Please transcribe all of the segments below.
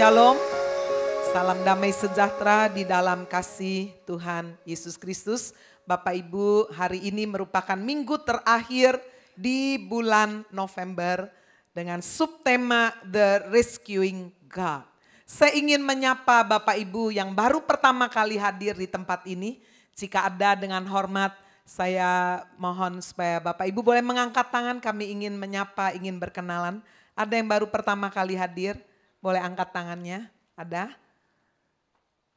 Shalom, salam damai sejahtera di dalam kasih Tuhan Yesus Kristus. Bapak Ibu, hari ini merupakan minggu terakhir di bulan November dengan subtema The Rescuing God. Saya ingin menyapa Bapak Ibu yang baru pertama kali hadir di tempat ini. Jika ada dengan hormat, saya mohon supaya Bapak Ibu boleh mengangkat tangan, kami ingin menyapa, ingin berkenalan. Ada yang baru pertama kali hadir? Boleh angkat tangannya, ada?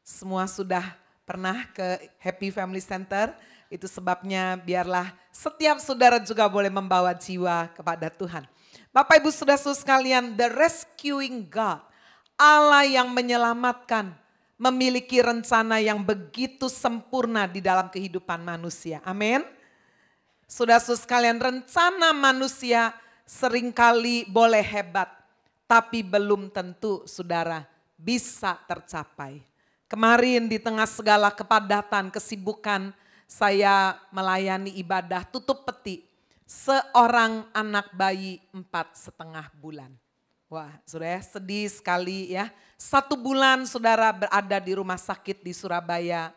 Semua sudah pernah ke Happy Family Center, itu sebabnya biarlah setiap saudara juga boleh membawa jiwa kepada Tuhan. Bapak Ibu saudara-saudara sekalian, The Rescuing God, Allah yang menyelamatkan, memiliki rencana yang begitu sempurna di dalam kehidupan manusia. Amin. Saudara-saudara sekalian, rencana manusia seringkali boleh hebat, tapi belum tentu saudara bisa tercapai. Kemarin di tengah segala kepadatan, kesibukan, saya melayani ibadah tutup peti seorang anak bayi 4,5 bulan. Wah, saudara sedih sekali ya. 1 bulan saudara berada di rumah sakit di Surabaya.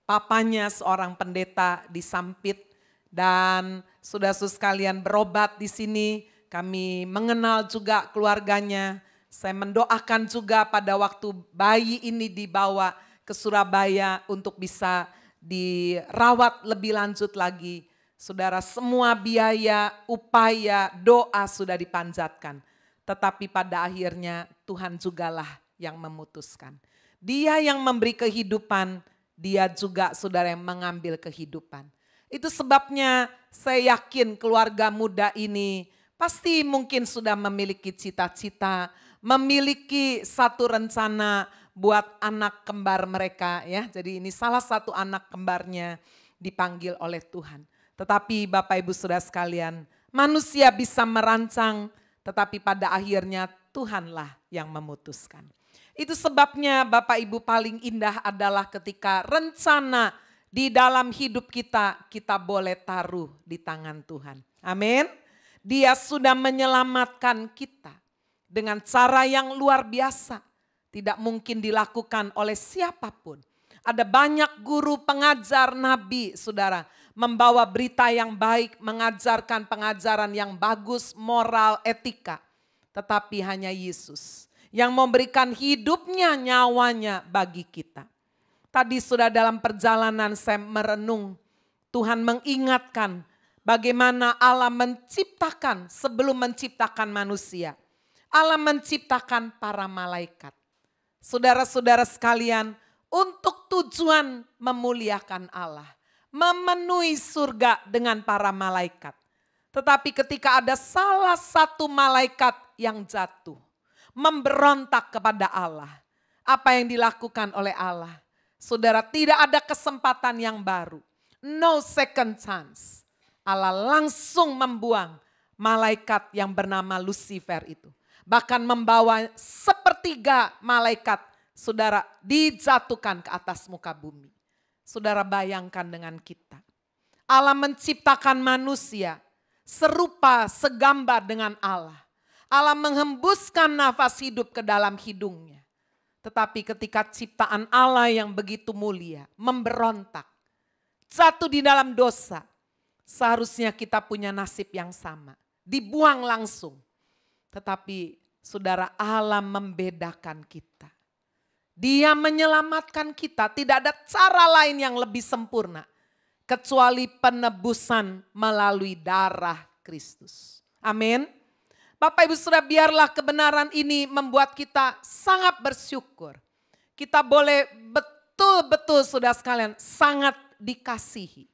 Papanya seorang pendeta di Sampit dan saudara-saudara sekalian berobat di sini. Kami mengenal juga keluarganya. Saya mendoakan juga pada waktu bayi ini dibawa ke Surabaya untuk bisa dirawat lebih lanjut lagi. Saudara, semua biaya, upaya, doa sudah dipanjatkan. Tetapi pada akhirnya Tuhan jugalah yang memutuskan. Dia yang memberi kehidupan, dia juga saudara yang mengambil kehidupan. Itu sebabnya saya yakin keluarga muda ini pasti mungkin sudah memiliki cita-cita, memiliki satu rencana buat anak kembar mereka ya. Jadi ini salah satu anak kembarnya dipanggil oleh Tuhan. Tetapi Bapak Ibu Saudara sekalian, manusia bisa merancang, tetapi pada akhirnya Tuhanlah yang memutuskan. Itu sebabnya Bapak Ibu paling indah adalah ketika rencana di dalam hidup kita, kita boleh taruh di tangan Tuhan. Amin. Dia sudah menyelamatkan kita dengan cara yang luar biasa. Tidak mungkin dilakukan oleh siapapun. Ada banyak guru pengajar nabi, saudara, membawa berita yang baik, mengajarkan pengajaran yang bagus, moral, etika. Tetapi hanya Yesus yang memberikan hidupnya, nyawanya bagi kita. Tadi sudah dalam perjalanan saya merenung, Tuhan mengingatkan bagaimana Allah menciptakan sebelum menciptakan manusia. Allah menciptakan para malaikat. Saudara-saudara sekalian, untuk tujuan memuliakan Allah. Memenuhi surga dengan para malaikat. Tetapi ketika ada salah satu malaikat yang jatuh. Memberontak kepada Allah. Apa yang dilakukan oleh Allah? Saudara, tidak ada kesempatan yang baru. No second chance. Allah langsung membuang malaikat yang bernama Lucifer itu. Bahkan membawa 1/3 malaikat saudara dijatuhkan ke atas muka bumi. Saudara bayangkan dengan kita. Allah menciptakan manusia serupa segambar dengan Allah. Allah menghembuskan nafas hidup ke dalam hidungnya. Tetapi ketika ciptaan Allah yang begitu mulia memberontak. Jatuh di dalam dosa. Seharusnya kita punya nasib yang sama. Dibuang langsung. Tetapi saudara, Allah membedakan kita. Dia menyelamatkan kita. Tidak ada cara lain yang lebih sempurna. Kecuali penebusan melalui darah Kristus. Amin. Bapak Ibu Saudara, biarlah kebenaran ini membuat kita sangat bersyukur. Kita boleh betul-betul saudara sekalian sangat dikasihi.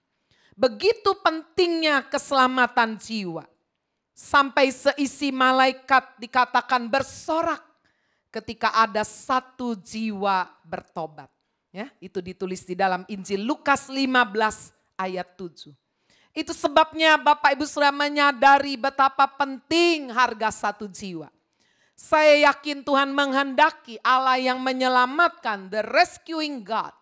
Begitu pentingnya keselamatan jiwa. Sampai seisi malaikat dikatakan bersorak ketika ada 1 jiwa bertobat. Ya, itu ditulis di dalam Injil Lukas 15 ayat 7. Itu sebabnya Bapak Ibu Saudara menyadari betapa penting harga 1 jiwa. Saya yakin Tuhan menghendaki, Allah yang menyelamatkan, The Rescuing God.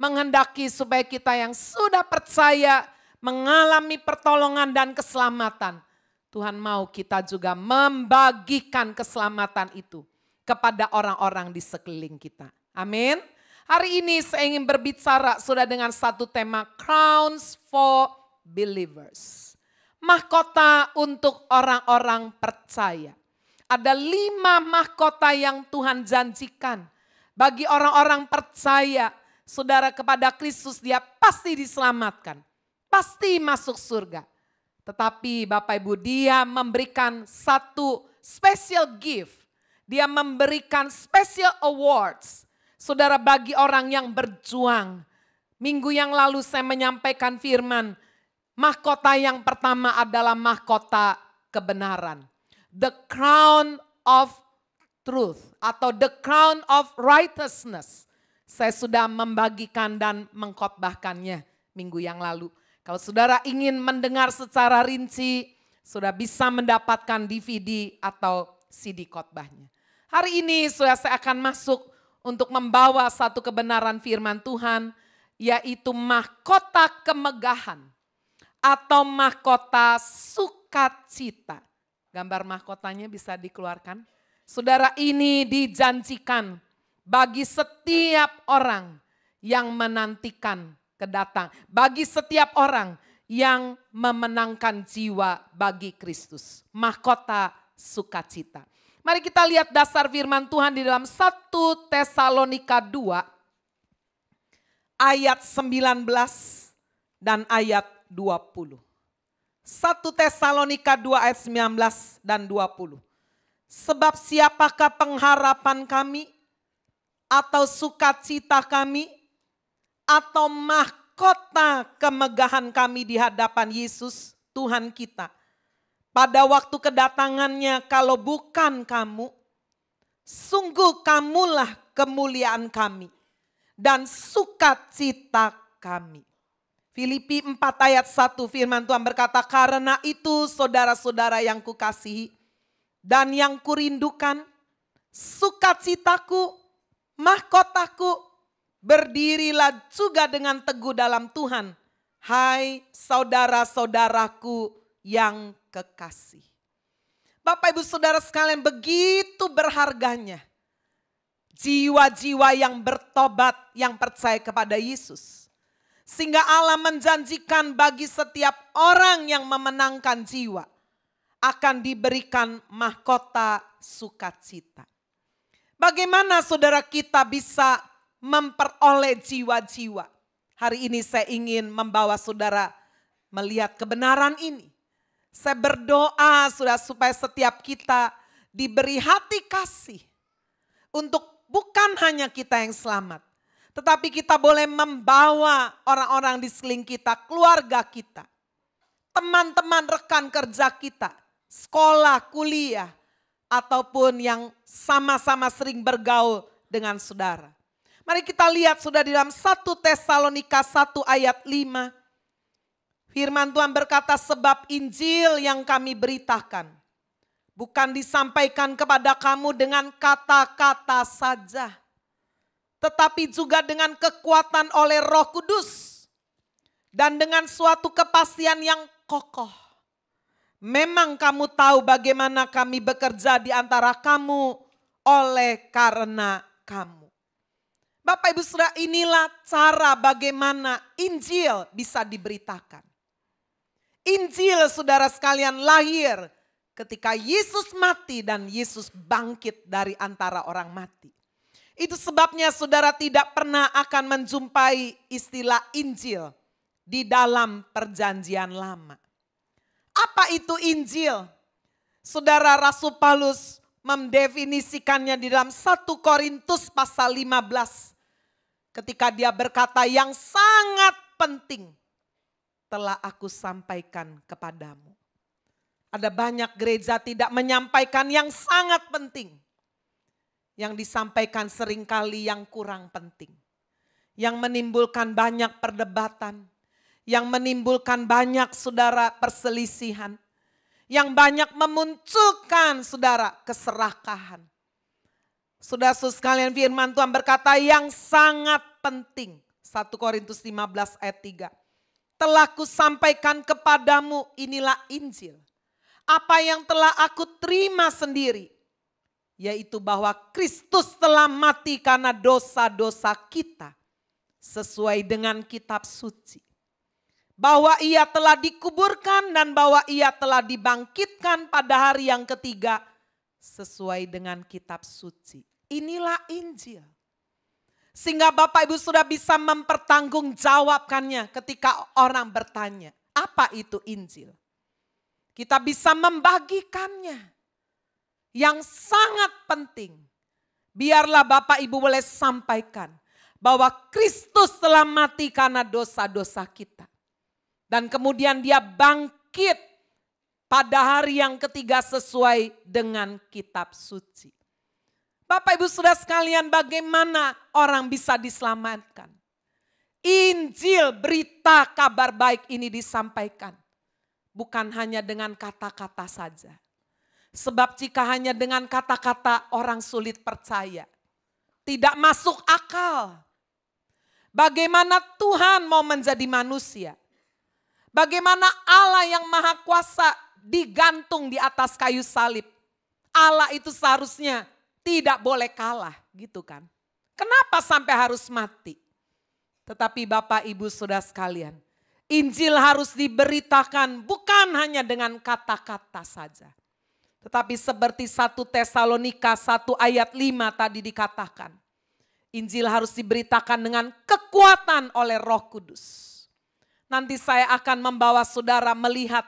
Menghendaki supaya kita yang sudah percaya mengalami pertolongan dan keselamatan. Tuhan mau kita juga membagikan keselamatan itu kepada orang-orang di sekeliling kita. Amin. Hari ini saya ingin berbicara sudah dengan satu tema, crowns for believers. Mahkota untuk orang-orang percaya. Ada 5 mahkota yang Tuhan janjikan bagi orang-orang percaya. Saudara, kepada Kristus dia pasti diselamatkan, pasti masuk surga. Tetapi Bapak Ibu, dia memberikan satu special gift. Dia memberikan special awards. Saudara, bagi orang yang berjuang. Minggu yang lalu saya menyampaikan firman, mahkota yang pertama adalah mahkota kebenaran. The crown of truth atau the crown of righteousness. Saya sudah membagikan dan mengkhotbahkannya minggu yang lalu. Kalau saudara ingin mendengar secara rinci, sudah bisa mendapatkan DVD atau CD khotbahnya. Hari ini saya akan masuk untuk membawa satu kebenaran firman Tuhan, yaitu mahkota kemegahan atau mahkota sukacita. Gambar mahkotanya bisa dikeluarkan. Saudara, ini dijanjikan bagi setiap orang yang menantikan kedatangan. Bagi setiap orang yang memenangkan jiwa bagi Kristus. Mahkota sukacita. Mari kita lihat dasar firman Tuhan di dalam 1 Tesalonika 2 ayat 19 dan ayat 20. 1 Tesalonika 2 ayat 19 dan 20. Sebab siapakah pengharapan kami atau sukacita kami atau mahkota kemegahan kami di hadapan Yesus Tuhan kita. Pada waktu kedatangannya, kalau bukan kamu, sungguh kamulah kemuliaan kami dan sukacita kami. Filipi 4 ayat 1 firman Tuhan berkata, karena itu saudara-saudara yang kukasihi dan yang kurindukan, sukacitaku, mahkotaku, berdirilah juga dengan teguh dalam Tuhan. Hai saudara-saudaraku yang kekasih. Bapak Ibu Saudara sekalian, begitu berharganya jiwa-jiwa yang bertobat, yang percaya kepada Yesus. Sehingga Allah menjanjikan bagi setiap orang yang memenangkan jiwa akan diberikan mahkota sukacita. Bagaimana saudara kita bisa memperoleh jiwa-jiwa? Hari ini saya ingin membawa saudara melihat kebenaran ini. Saya berdoa saudara supaya setiap kita diberi hati kasih untuk bukan hanya kita yang selamat, tetapi kita boleh membawa orang-orang di sekeliling kita, keluarga kita, teman-teman rekan kerja kita, sekolah, kuliah, ataupun yang sama-sama sering bergaul dengan saudara. Mari kita lihat sudah di dalam 1 Tesalonika 1 ayat 5. Firman Tuhan berkata, sebab Injil yang kami beritakan bukan disampaikan kepada kamu dengan kata-kata saja, tetapi juga dengan kekuatan oleh Roh Kudus dan dengan suatu kepastian yang kokoh. Memang kamu tahu bagaimana kami bekerja di antara kamu oleh karena kamu. Bapak Ibu Saudara, inilah cara bagaimana Injil bisa diberitakan. Injil saudara sekalian lahir ketika Yesus mati dan Yesus bangkit dari antara orang mati. Itu sebabnya saudara tidak pernah akan menjumpai istilah Injil di dalam perjanjian lama. Apa itu Injil? Saudara, Rasul Paulus mendefinisikannya di dalam 1 Korintus pasal 15. Ketika dia berkata, yang sangat penting telah aku sampaikan kepadamu. Ada banyak gereja tidak menyampaikan yang sangat penting. Yang disampaikan seringkali yang kurang penting. Yang menimbulkan banyak perdebatan. Yang menimbulkan banyak saudara perselisihan. Yang banyak memunculkan saudara keserakahan. Saudara-saudara sekalian, firman Tuhan berkata yang sangat penting. 1 Korintus 15 ayat 3. Telah kusampaikan kepadamu, inilah Injil. Apa yang telah aku terima sendiri. yaitu bahwa Kristus telah mati karena dosa-dosa kita sesuai dengan kitab suci. Bahwa ia telah dikuburkan dan bahwa ia telah dibangkitkan pada hari yang ketiga sesuai dengan kitab suci. Inilah Injil. Sehingga Bapak Ibu sudah bisa mempertanggungjawabkannya ketika orang bertanya, apa itu Injil? Kita bisa membagikannya. Yang sangat penting, biarlah Bapak Ibu boleh sampaikan bahwa Kristus telah mati karena dosa-dosa kita. Dan kemudian dia bangkit pada hari yang ketiga sesuai dengan kitab suci. Bapak Ibu Saudara sekalian, bagaimana orang bisa diselamatkan? Injil, berita kabar baik ini disampaikan. Bukan hanya dengan kata-kata saja. Sebab jika hanya dengan kata-kata orang sulit percaya. Tidak masuk akal. Bagaimana Tuhan mau menjadi manusia? Bagaimana Allah yang maha kuasa digantung di atas kayu salib. Allah itu seharusnya tidak boleh kalah gitu kan. Kenapa sampai harus mati? Tetapi Bapak Ibu Saudara sekalian, Injil harus diberitakan bukan hanya dengan kata-kata saja. Tetapi seperti 1 Tesalonika 1 ayat 5 tadi dikatakan. Injil harus diberitakan dengan kekuatan oleh Roh Kudus. Nanti saya akan membawa saudara melihat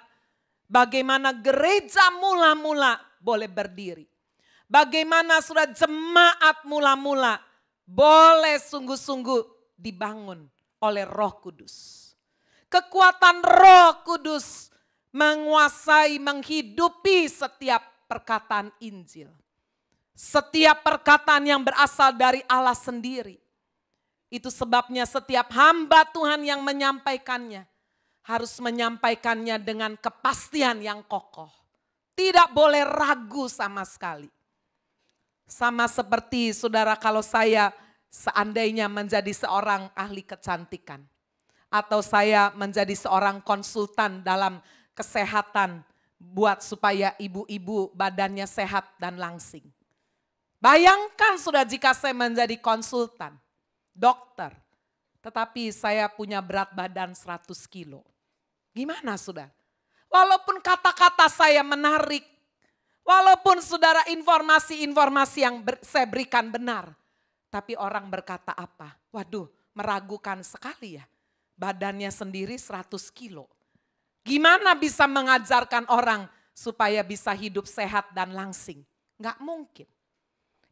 bagaimana gereja mula-mula boleh berdiri. Bagaimana sudah jemaat mula-mula boleh sungguh-sungguh dibangun oleh Roh Kudus. Kekuatan Roh Kudus menguasai, menghidupi setiap perkataan Injil. Setiap perkataan yang berasal dari Allah sendiri. Itu sebabnya setiap hamba Tuhan yang menyampaikannya harus menyampaikannya dengan kepastian yang kokoh. Tidak boleh ragu sama sekali. Sama seperti saudara, kalau saya seandainya menjadi seorang ahli kecantikan. Atau saya menjadi seorang konsultan dalam kesehatan buat supaya ibu-ibu badannya sehat dan langsing. Bayangkan sudah jika saya menjadi konsultan, dokter, tetapi saya punya berat badan 100 kilo. Gimana saudara? Walaupun kata-kata saya menarik, walaupun saudara informasi-informasi yang saya berikan benar, tapi orang berkata apa? Waduh, meragukan sekali ya. Badannya sendiri 100 kilo. Gimana bisa mengajarkan orang supaya bisa hidup sehat dan langsing? Nggak mungkin.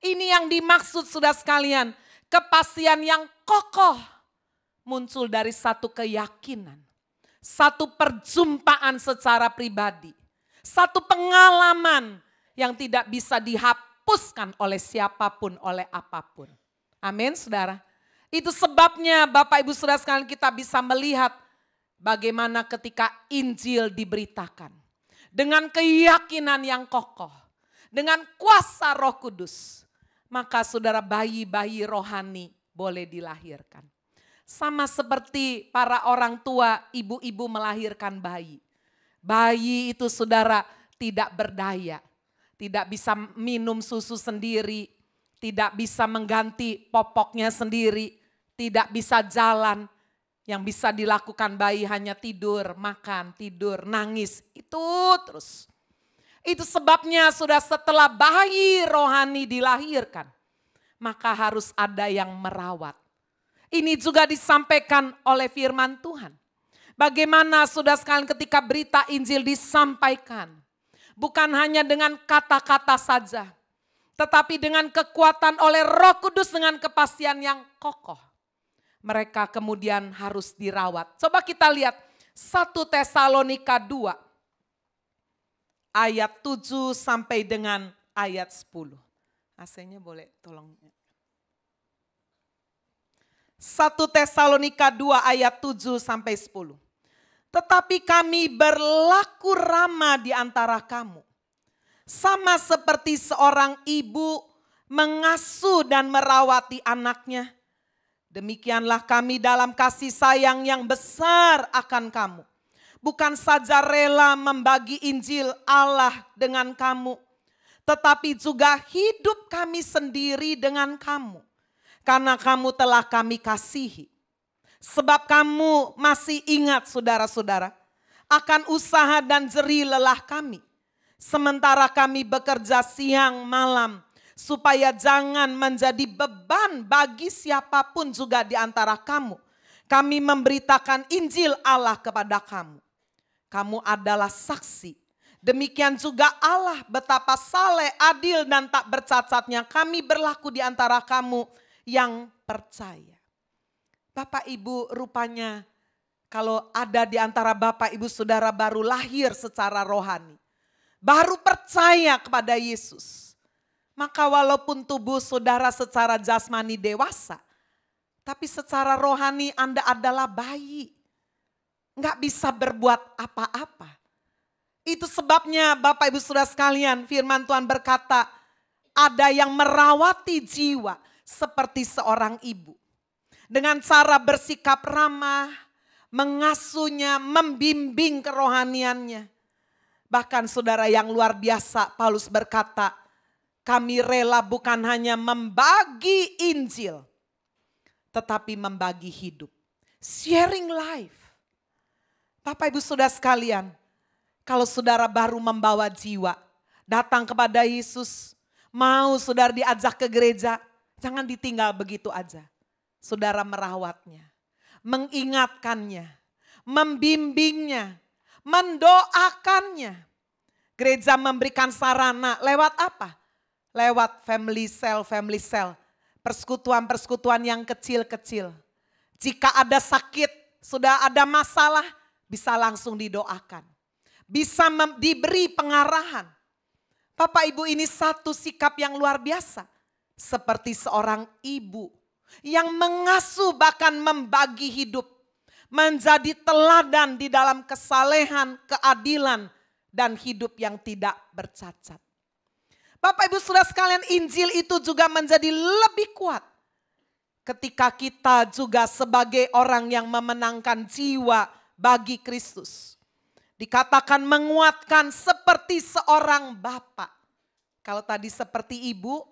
Ini yang dimaksud saudara sekalian, kepastian yang kokoh muncul dari satu keyakinan, satu perjumpaan secara pribadi, satu pengalaman yang tidak bisa dihapuskan oleh siapapun, oleh apapun. Amin saudara. Itu sebabnya Bapak Ibu Saudara sekalian kita bisa melihat bagaimana ketika Injil diberitakan. Dengan keyakinan yang kokoh, dengan kuasa Roh Kudus. Maka saudara, bayi-bayi rohani boleh dilahirkan. Sama seperti para orang tua, ibu-ibu melahirkan bayi. Bayi itu saudara tidak berdaya. Tidak bisa minum susu sendiri. Tidak bisa mengganti popoknya sendiri. Tidak bisa jalan. Yang bisa dilakukan bayi hanya tidur, makan, tidur, nangis. Itu terus. Itu sebabnya sudah setelah bayi rohani dilahirkan, maka harus ada yang merawat. Ini juga disampaikan oleh firman Tuhan. Bagaimana saudara sekalian ketika berita Injil disampaikan. Bukan hanya dengan kata-kata saja. Tetapi dengan kekuatan oleh Roh Kudus dengan kepastian yang kokoh. Mereka kemudian harus dirawat. Coba kita lihat 1 Tesalonika 2. Ayat 7 sampai dengan ayat 10. AC-nya boleh tolong. 1 Tesalonika 2 ayat 7 sampai 10. Tetapi kami berlaku ramah di antara kamu. Sama seperti seorang ibu mengasuh dan merawati anaknya. Demikianlah kami dalam kasih sayang yang besar akan kamu. Bukan saja rela membagi Injil Allah dengan kamu, tetapi juga hidup kami sendiri dengan kamu. Karena kamu telah kami kasihi. Sebab kamu masih ingat saudara-saudara akan usaha dan jerih lelah kami. Sementara kami bekerja siang malam supaya jangan menjadi beban bagi siapapun juga di antara kamu. Kami memberitakan Injil Allah kepada kamu. Kamu adalah saksi. Demikian juga Allah betapa saleh, adil dan tak bercacatnya kami berlaku di antara kamu yang percaya. Bapak Ibu, rupanya kalau ada di antara Bapak Ibu saudara baru lahir secara rohani, baru percaya kepada Yesus, maka walaupun tubuh saudara secara jasmani dewasa, tapi secara rohani Anda adalah bayi. Nggak bisa berbuat apa-apa. Itu sebabnya Bapak Ibu saudara sekalian, firman Tuhan berkata, ada yang merawati jiwa seperti seorang ibu. Dengan cara bersikap ramah, mengasuhnya, membimbing kerohaniannya. Bahkan saudara yang luar biasa, Paulus berkata, kami rela bukan hanya membagi Injil, tetapi membagi hidup. Sharing life. Bapak Ibu saudara sekalian, kalau saudara baru membawa jiwa, datang kepada Yesus, mau saudara diajak ke gereja, jangan ditinggal begitu aja. Saudara merawatnya, mengingatkannya, membimbingnya, mendoakannya. Gereja memberikan sarana lewat apa? Lewat family cell, persekutuan-persekutuan yang kecil-kecil. Jika ada sakit, sudah ada masalah, bisa langsung didoakan. Bisa diberi pengarahan. Bapak Ibu, ini satu sikap yang luar biasa. Seperti seorang ibu yang mengasuh bahkan membagi hidup. Menjadi teladan di dalam kesalehan, keadilan, dan hidup yang tidak bercacat. Bapak Ibu saudara sekalian, Injil itu juga menjadi lebih kuat. Ketika kita juga sebagai orang yang memenangkan jiwa bagi Kristus. Dikatakan menguatkan seperti seorang bapak. Kalau tadi seperti ibu,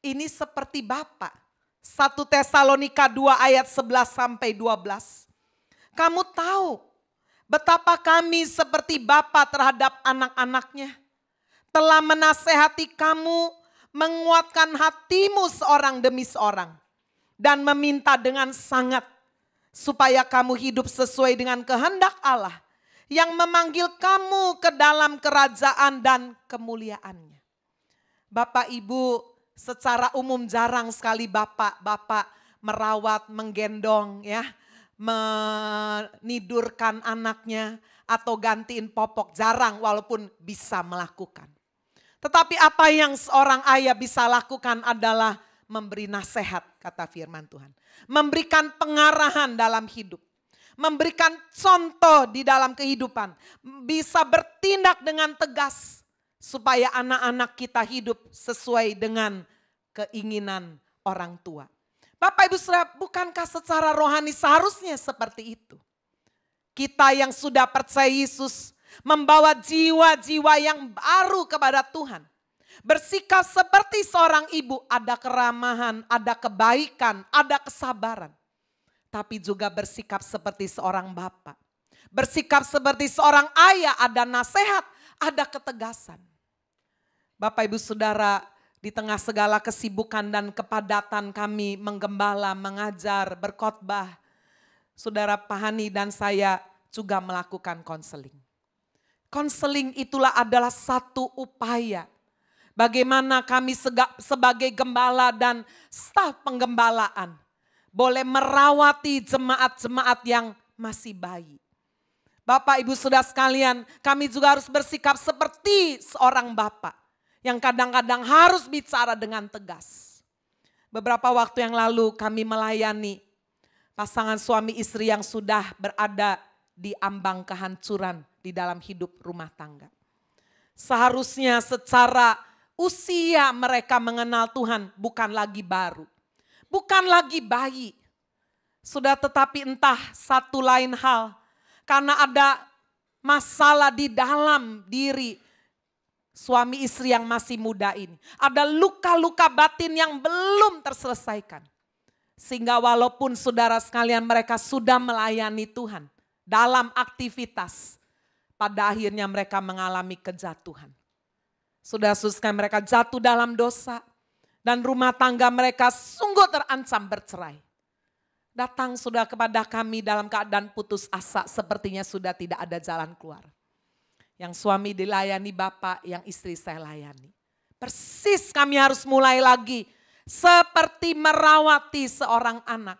ini seperti bapak. 1 Tesalonika 2 ayat 11 sampai 12. Kamu tahu betapa kami seperti bapa terhadap anak-anaknya. Telah menasehati kamu, menguatkan hatimu seorang demi seorang. Dan meminta dengan sangat supaya kamu hidup sesuai dengan kehendak Allah yang memanggil kamu ke dalam kerajaan dan kemuliaannya. Bapak Ibu, secara umum jarang sekali bapak-bapak merawat, menggendong ya, menidurkan anaknya atau gantiin popok, jarang walaupun bisa melakukan. Tetapi apa yang seorang ayah bisa lakukan adalah memberi nasihat, kata firman Tuhan. Memberikan pengarahan dalam hidup. Memberikan contoh di dalam kehidupan. Bisa bertindak dengan tegas supaya anak-anak kita hidup sesuai dengan keinginan orang tua. Bapak Ibu saudara, bukankah secara rohani seharusnya seperti itu? Kita yang sudah percaya Yesus membawa jiwa-jiwa yang baru kepada Tuhan. Bersikap seperti seorang ibu, ada keramahan, ada kebaikan, ada kesabaran. Tapi juga bersikap seperti seorang bapak. Bersikap seperti seorang ayah, ada nasihat, ada ketegasan. Bapak Ibu Saudara, di tengah segala kesibukan dan kepadatan kami menggembala, mengajar, berkhotbah, Saudara Pahani dan saya juga melakukan konseling. Konseling itulah adalah satu upaya bagaimana kami sebagai gembala dan staf penggembalaan boleh merawati jemaat-jemaat yang masih bayi. Bapak Ibu Saudara sekalian, kami juga harus bersikap seperti seorang bapak yang kadang-kadang harus bicara dengan tegas. Beberapa waktu yang lalu kami melayani pasangan suami istri yang sudah berada di ambang kehancuran di dalam hidup rumah tangga. Seharusnya secara usia mereka mengenal Tuhan bukan lagi baru. Bukan lagi bayi. Sudah tetapi entah satu lain hal. Karena ada masalah di dalam diri suami istri yang masih muda ini. Ada luka-luka batin yang belum terselesaikan. Sehingga walaupun saudara sekalian mereka sudah melayani Tuhan dalam aktivitas, pada akhirnya mereka mengalami kejatuhan. Saudara-saudara mereka jatuh dalam dosa dan rumah tangga mereka sungguh terancam bercerai. Datang sudah kepada kami dalam keadaan putus asa, sepertinya sudah tidak ada jalan keluar. Yang suami dilayani Bapak, yang istri saya layani. Persis kami harus mulai lagi seperti merawati seorang anak.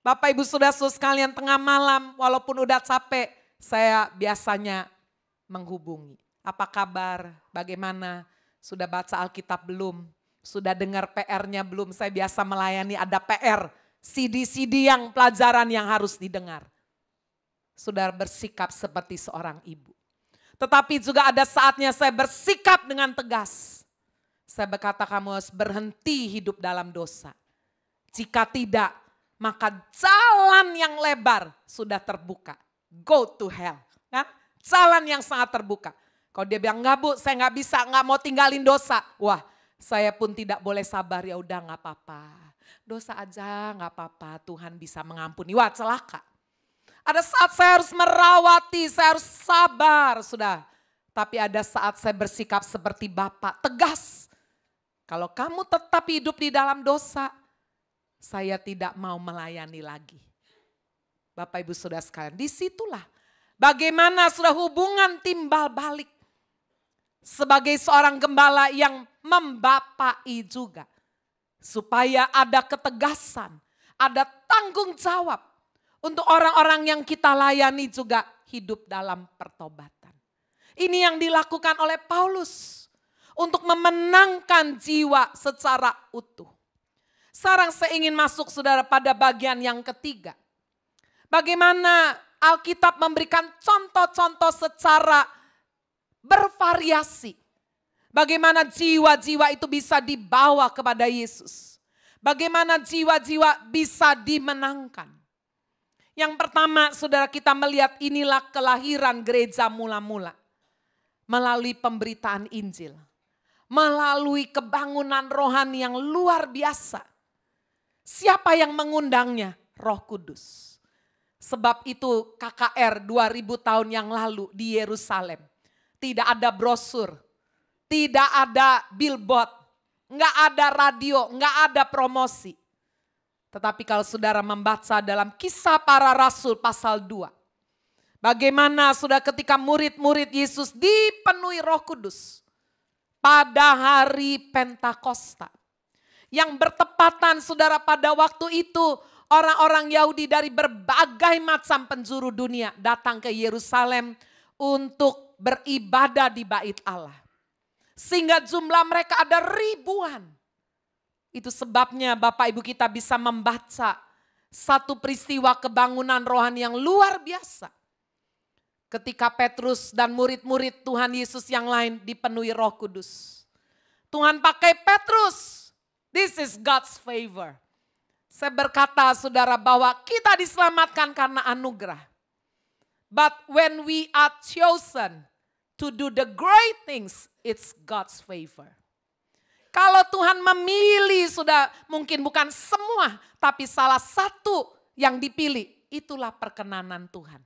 Bapak Ibu saudara-saudara sekalian, tengah malam walaupun udah capek, saya biasanya menghubungi. Apa kabar? Bagaimana? Sudah baca Alkitab belum? Sudah dengar PR-nya belum? Saya biasa melayani, ada PR, CD-CD yang pelajaran yang harus didengar. Saudara bersikap seperti seorang ibu. Tetapi juga ada saatnya saya bersikap dengan tegas. Saya berkata, kamu harus berhenti hidup dalam dosa. Jika tidak, maka jalan yang lebar sudah terbuka. Go to hell. Kan? Jalan yang sangat terbuka. Kalau dia bilang, enggak Bu, saya enggak bisa, enggak mau tinggalin dosa. Wah, saya pun tidak boleh sabar, ya udah enggak apa-apa. Dosa aja enggak apa-apa, Tuhan bisa mengampuni. Wah, celaka. Ada saat saya harus merawati, saya harus sabar, sudah. Tapi ada saat saya bersikap seperti Bapak, tegas. Kalau kamu tetap hidup di dalam dosa, saya tidak mau melayani lagi. Bapak Ibu saudara sekalian, disitulah bagaimana sudah hubungan timbal balik. Sebagai seorang gembala yang membapai juga. Supaya ada ketegasan, ada tanggung jawab. Untuk orang-orang yang kita layani juga hidup dalam pertobatan. Ini yang dilakukan oleh Paulus. Untuk memenangkan jiwa secara utuh. Sekarang saya ingin masuk saudara pada bagian yang ketiga. Bagaimana Alkitab memberikan contoh-contoh secara bervariasi. Bagaimana jiwa-jiwa itu bisa dibawa kepada Yesus. Bagaimana jiwa-jiwa bisa dimenangkan. Yang pertama saudara, kita melihat inilah kelahiran gereja mula-mula. Melalui pemberitaan Injil. Melalui kebangunan rohani yang luar biasa. Siapa yang mengundangnya? Roh Kudus. Sebab itu KKR 2000 tahun yang lalu di Yerusalem. Tidak ada brosur, tidak ada billboard, enggak ada radio, enggak ada promosi. Tetapi kalau saudara membaca dalam Kisah Para Rasul pasal 2. Bagaimana sudah ketika murid-murid Yesus dipenuhi Roh Kudus. Pada hari Pentakosta. Yang bertepatan saudara pada waktu itu orang-orang Yahudi dari berbagai macam penjuru dunia datang ke Yerusalem untuk beribadah di bait Allah. Sehingga jumlah mereka ada ribuan. Itu sebabnya Bapak Ibu kita bisa membaca satu peristiwa kebangunan rohani yang luar biasa. Ketika Petrus dan murid-murid Tuhan Yesus yang lain dipenuhi Roh Kudus. Tuhan pakai Petrus. This is God's favor. Saya berkata saudara bahwa kita diselamatkan karena anugerah. But when we are chosen to do the great things, it's God's favor. Kalau Tuhan memilih sudah mungkin bukan semua, tapi salah satu yang dipilih, itulah perkenanan Tuhan.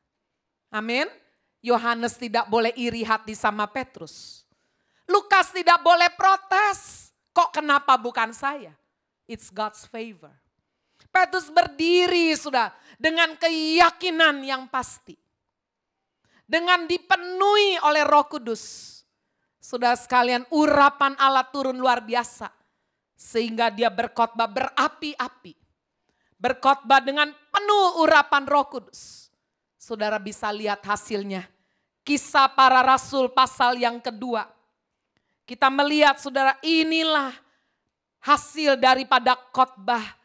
Amin. Yohanes tidak boleh iri hati sama Petrus. Lukas tidak boleh protes. Kok kenapa bukan saya? It's God's favor. Petrus berdiri sudah dengan keyakinan yang pasti. Dengan dipenuhi oleh Roh Kudus. Sudah sekalian urapan Allah turun luar biasa. Sehingga dia berkhotbah berapi-api. Berkhotbah dengan penuh urapan Roh Kudus. Saudara bisa lihat hasilnya. Kisah Para Rasul pasal yang kedua. Kita melihat saudara, inilah hasil daripada khotbah.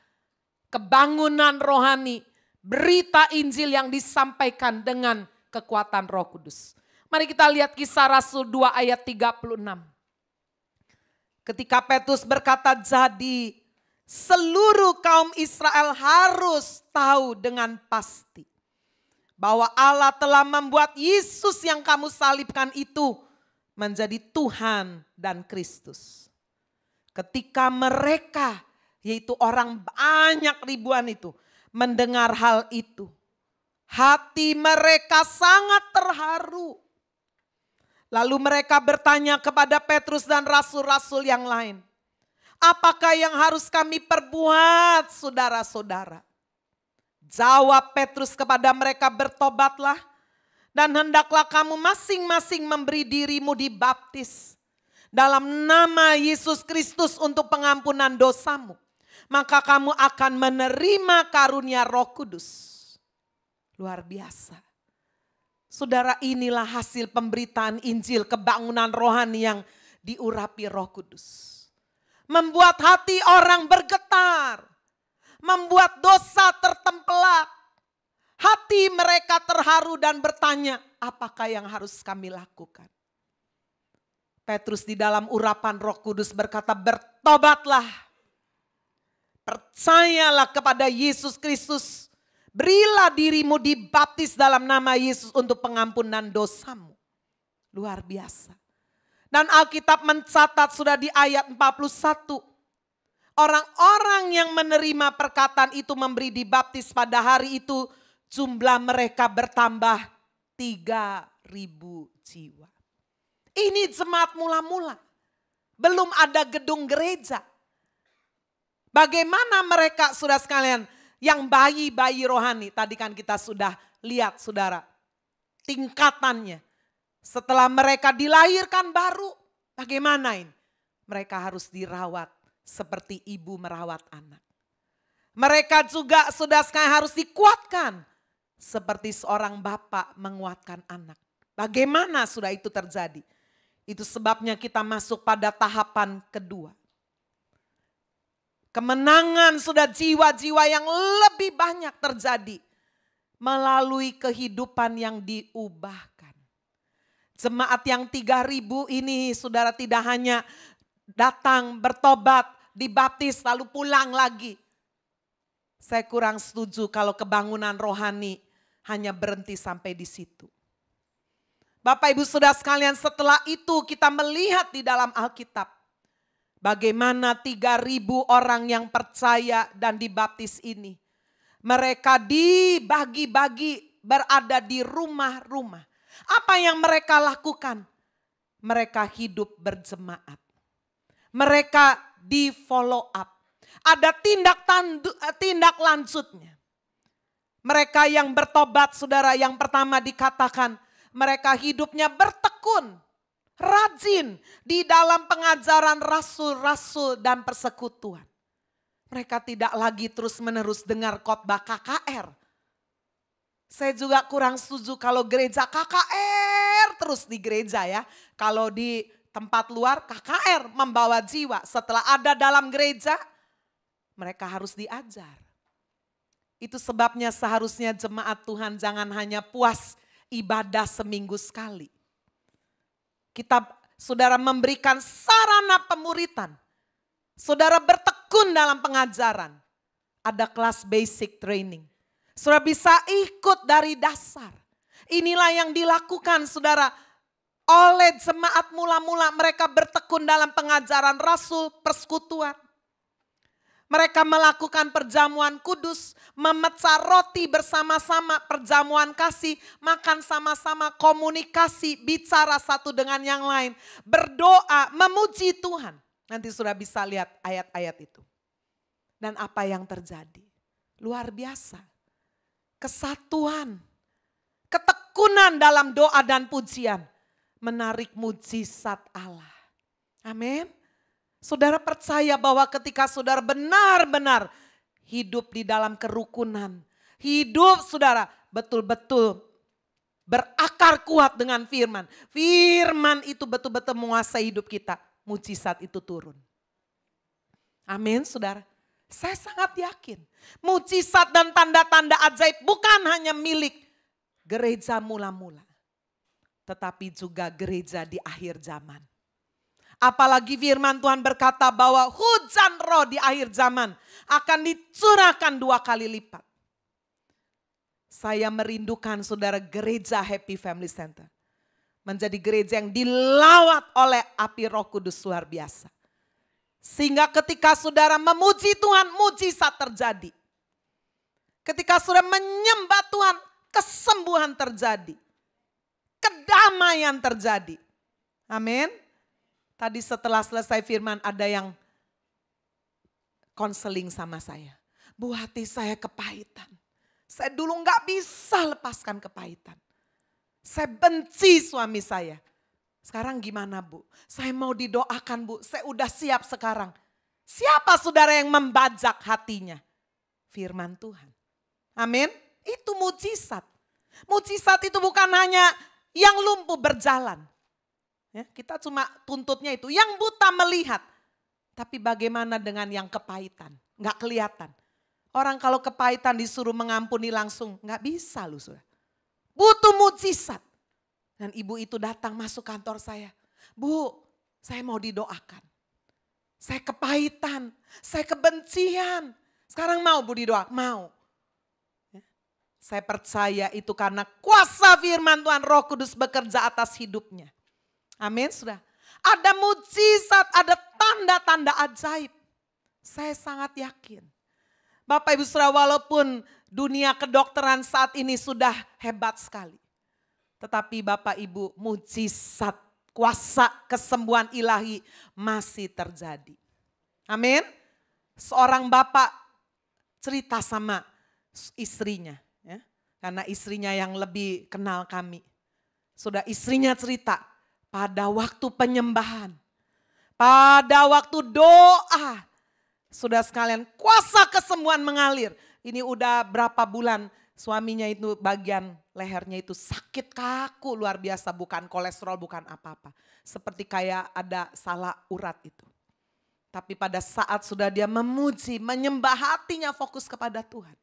Kebangunan rohani. Berita Injil yang disampaikan dengan kekuatan Roh Kudus. Mari kita lihat Kisah Rasul 2 ayat 36. Ketika Petrus berkata, jadi seluruh kaum Israel harus tahu dengan pasti bahwa Allah telah membuat Yesus yang kamu salibkan itu menjadi Tuhan dan Kristus. Ketika mereka, yaitu orang banyak ribuan itu, mendengar hal itu, hati mereka sangat terharu. Lalu mereka bertanya kepada Petrus dan rasul-rasul yang lain, apakah yang harus kami perbuat, saudara-saudara? Jawab Petrus kepada mereka, bertobatlah dan hendaklah kamu masing-masing memberi dirimu dibaptis dalam nama Yesus Kristus untuk pengampunan dosamu. Maka kamu akan menerima karunia Roh Kudus. Luar biasa. Saudara, inilah hasil pemberitaan Injil kebangunan rohani yang diurapi Roh Kudus. Membuat hati orang bergetar. Membuat dosa tertempelak. Hati mereka terharu dan bertanya, apakah yang harus kami lakukan? Petrus di dalam urapan Roh Kudus berkata, bertobatlah. Percayalah kepada Yesus Kristus. Berilah dirimu dibaptis dalam nama Yesus untuk pengampunan dosamu. Luar biasa. Dan Alkitab mencatat sudah di ayat 41. Orang-orang yang menerima perkataan itu memberi dibaptis pada hari itu. Jumlah mereka bertambah 3.000 jiwa. Ini jemaat mula-mula. Belum ada gedung gereja. Bagaimana mereka, saudara sekalian, yang bayi-bayi rohani. Tadi kan kita sudah lihat, saudara, tingkatannya. Setelah mereka dilahirkan baru, bagaimana ini? Mereka harus dirawat seperti ibu merawat anak. Mereka juga, saudara sekalian, harus dikuatkan seperti seorang bapak menguatkan anak. Bagaimana sudah itu terjadi? Itu sebabnya kita masuk pada tahapan kedua. Kemenangan sudah jiwa-jiwa yang lebih banyak terjadi melalui kehidupan yang diubahkan. Jemaat yang 3.000 ini, saudara, tidak hanya datang bertobat, dibaptis lalu pulang lagi. Saya kurang setuju kalau kebangunan rohani hanya berhenti sampai di situ. Bapak Ibu Saudara sekalian, setelah itu kita melihat di dalam Alkitab bagaimana 3.000 orang yang percaya dan dibaptis ini. Mereka dibagi-bagi berada di rumah-rumah. Apa yang mereka lakukan? Mereka hidup berjemaat. Mereka di follow up. Ada tindak lanjutnya. Mereka yang bertobat, saudara, yang pertama dikatakan mereka hidupnya bertekun. Rajin di dalam pengajaran rasul-rasul dan persekutuan. Mereka tidak lagi terus-menerus dengar khotbah KKR. Saya juga kurang setuju kalau gereja KKR terus di gereja ya. Kalau di tempat luar KKR membawa jiwa. Setelah ada dalam gereja mereka harus diajar. Itu sebabnya seharusnya jemaat Tuhan jangan hanya puas ibadah seminggu sekali. Kita, saudara, memberikan sarana pemuritan. Saudara bertekun dalam pengajaran. Ada kelas basic training. Saudara bisa ikut dari dasar. Inilah yang dilakukan, saudara, oleh jemaat mula-mula. Mereka bertekun dalam pengajaran rasul, persekutuan. Mereka melakukan perjamuan kudus, memecah roti bersama-sama, perjamuan kasih, makan sama-sama, komunikasi, bicara satu dengan yang lain, berdoa, memuji Tuhan. Nanti sudah bisa lihat ayat-ayat itu. Dan apa yang terjadi? Luar biasa. Kesatuan, ketekunan dalam doa dan pujian, menarik mujizat Allah. Amin. Saudara percaya bahwa ketika saudara benar-benar hidup di dalam kerukunan. Hidup saudara betul-betul berakar kuat dengan firman. Firman itu betul-betul menguasai hidup kita. Mujizat itu turun. Amin saudara. Saya sangat yakin. Mujizat dan tanda-tanda ajaib bukan hanya milik gereja mula-mula. Tetapi juga gereja di akhir zaman. Apalagi firman Tuhan berkata bahwa hujan roh di akhir zaman akan dicurahkan 2 kali lipat. Saya merindukan saudara gereja Happy Family Center. menjadi gereja yang dilawat oleh api Roh Kudus luar biasa. Sehingga ketika saudara memuji Tuhan, mujizat terjadi. Ketika saudara menyembah Tuhan, kesembuhan terjadi. Kedamaian terjadi. Amin. Tadi setelah selesai firman ada yang konseling sama saya. Bu, hati saya kepahitan. Saya dulu gak bisa lepaskan kepahitan. Saya benci suami saya. Sekarang gimana Bu? Saya mau didoakan Bu, saya udah siap sekarang. Siapa saudara yang membajak hatinya? Firman Tuhan. Amin. Itu mujizat. Mujizat itu bukan hanya yang lumpuh berjalan. Ya, kita cuma tuntutnya itu. Yang buta melihat. Tapi bagaimana dengan yang kepahitan? Nggak kelihatan. Orang kalau kepahitan disuruh mengampuni langsung. Nggak bisa loh saudara. Butuh mujizat. Dan ibu itu datang masuk kantor saya. Bu, saya mau didoakan. Saya kepahitan, saya kebencian. Sekarang mau Bu didoakan? Mau. Ya. Saya percaya itu karena kuasa firman Tuhan, Roh Kudus bekerja atas hidupnya. Amin sudah. Ada mujizat, ada tanda-tanda ajaib. Saya sangat yakin. Bapak Ibu Saudara, walaupun dunia kedokteran saat ini sudah hebat sekali. Tetapi Bapak Ibu, mujizat, kuasa kesembuhan ilahi masih terjadi. Amin. Seorang bapak cerita sama istrinya. Ya, karena istrinya yang lebih kenal kami. Sudah istrinya cerita pada waktu penyembahan. Pada waktu doa. Sudah sekalian kuasa kesembuhan mengalir. Ini udah berapa bulan suaminya itu bagian lehernya itu sakit kaku luar biasa. Bukan kolesterol, bukan apa-apa. Seperti kayak ada salah urat itu. Tapi pada saat sudah dia memuji, menyembah hatinya fokus kepada Tuhan.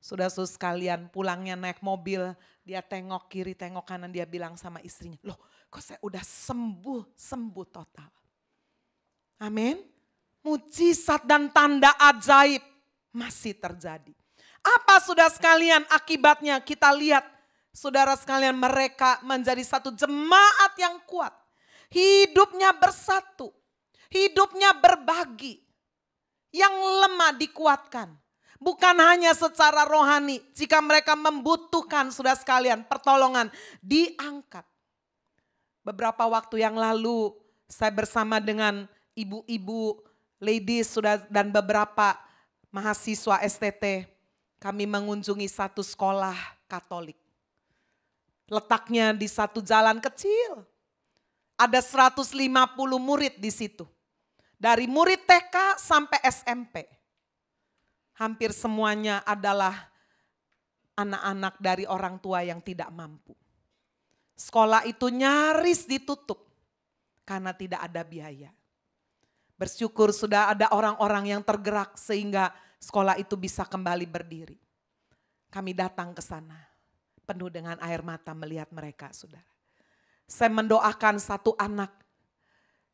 Saudara-saudara sekalian pulangnya naik mobil, dia tengok kiri, tengok kanan, dia bilang sama istrinya, loh kok saya udah sembuh total. Amin. Mujizat dan tanda ajaib masih terjadi. Apa saudara sekalian akibatnya? Kita lihat saudara sekalian mereka menjadi satu jemaat yang kuat. Hidupnya bersatu, hidupnya berbagi. Yang lemah dikuatkan. Bukan hanya secara rohani, jika mereka membutuhkan saudara sekalian pertolongan diangkat. Beberapa waktu yang lalu saya bersama dengan ibu-ibu, ladies dan beberapa mahasiswa STT. Kami mengunjungi satu sekolah Katolik. Letaknya di satu jalan kecil. Ada 150 murid di situ. Dari murid TK sampai SMP. Hampir semuanya adalah anak-anak dari orang tua yang tidak mampu. Sekolah itu nyaris ditutup karena tidak ada biaya. Bersyukur sudah ada orang-orang yang tergerak sehingga sekolah itu bisa kembali berdiri. Kami datang ke sana penuh dengan air mata melihat mereka, saudara. Saya mendoakan satu anak,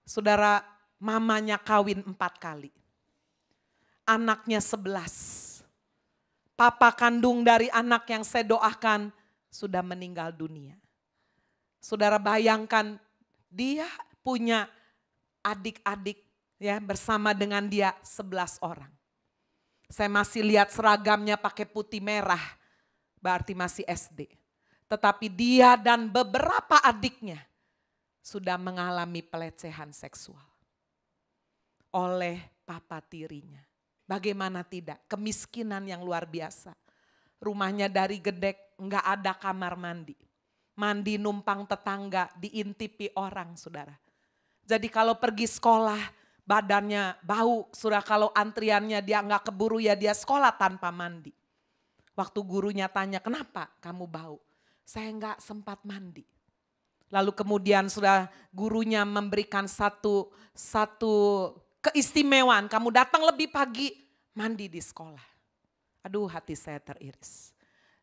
saudara, mamanya kawin 4 kali. Anaknya 11. Papa kandung dari anak yang saya doakan sudah meninggal dunia. Saudara bayangkan dia punya adik-adik ya bersama dengan dia 11 orang. Saya masih lihat seragamnya pakai putih merah, berarti masih SD. Tetapi dia dan beberapa adiknya sudah mengalami pelecehan seksual oleh papa tirinya. Bagaimana tidak? Kemiskinan yang luar biasa. Rumahnya dari gedek, enggak ada kamar mandi. Mandi numpang tetangga, diintipi orang, saudara. Jadi kalau pergi sekolah, badannya bau. Saudara, kalau antriannya dia enggak keburu ya dia sekolah tanpa mandi. Waktu gurunya tanya, kenapa kamu bau? Saya enggak sempat mandi. Lalu kemudian sudah gurunya memberikan satu keistimewaan, kamu datang lebih pagi, mandi di sekolah. Aduh, hati saya teriris.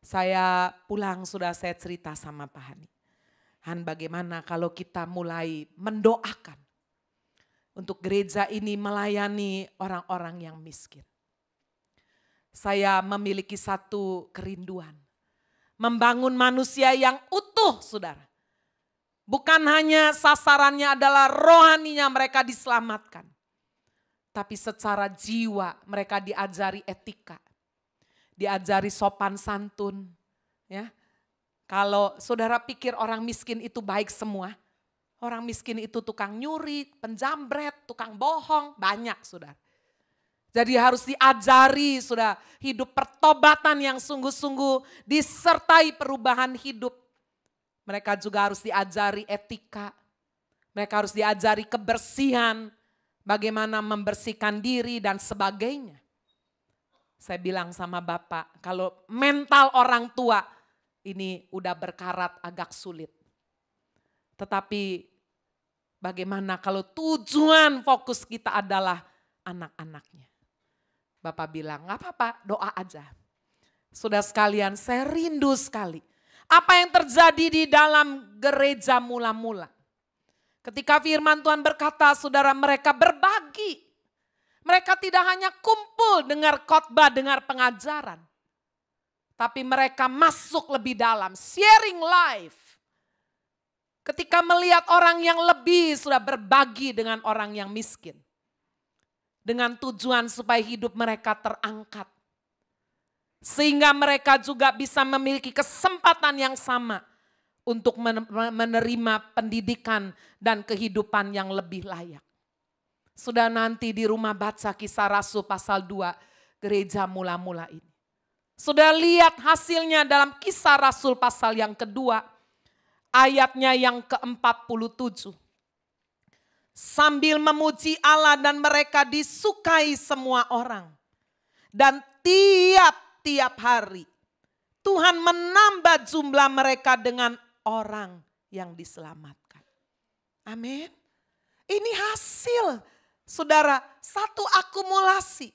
Saya pulang sudah saya cerita sama Pak Hani. Han, bagaimana kalau kita mulai mendoakan untuk gereja ini melayani orang-orang yang miskin. Saya memiliki satu kerinduan. Membangun manusia yang utuh, saudara. Bukan hanya sasarannya adalah rohaninya mereka diselamatkan. Tapi secara jiwa mereka diajari etika. Diajari sopan santun. Ya. Kalau saudara pikir orang miskin itu baik semua. Orang miskin itu tukang nyuri, penjambret, tukang bohong, banyak saudara. Jadi harus diajari sudah hidup pertobatan yang sungguh-sungguh disertai perubahan hidup. Mereka juga harus diajari etika. Mereka harus diajari kebersihan. Bagaimana membersihkan diri dan sebagainya. Saya bilang sama Bapak, kalau mental orang tua ini udah berkarat agak sulit. Tetapi bagaimana kalau tujuan fokus kita adalah anak-anaknya. Bapak bilang, gak apa-apa, doa aja. Sudah sekalian, saya rindu sekali. Apa yang terjadi di dalam gereja mula-mula. Ketika firman Tuhan berkata, saudara mereka berbagi. Mereka tidak hanya kumpul dengar khotbah, dengar pengajaran. Tapi mereka masuk lebih dalam, sharing life. Ketika melihat orang yang lebih sudah berbagi dengan orang yang miskin. Dengan tujuan supaya hidup mereka terangkat. Sehingga mereka juga bisa memiliki kesempatan yang sama untuk menerima pendidikan dan kehidupan yang lebih layak. Sudah nanti di rumah baca Kisah Rasul pasal 2 gereja mula-mula ini. Sudah lihat hasilnya dalam Kisah Rasul pasal yang kedua ayatnya yang ke-47. Sambil memuji Allah dan mereka disukai semua orang. Dan tiap hari Tuhan menambah jumlah mereka dengan orang yang diselamatkan. Amin. Ini hasil, saudara, satu akumulasi.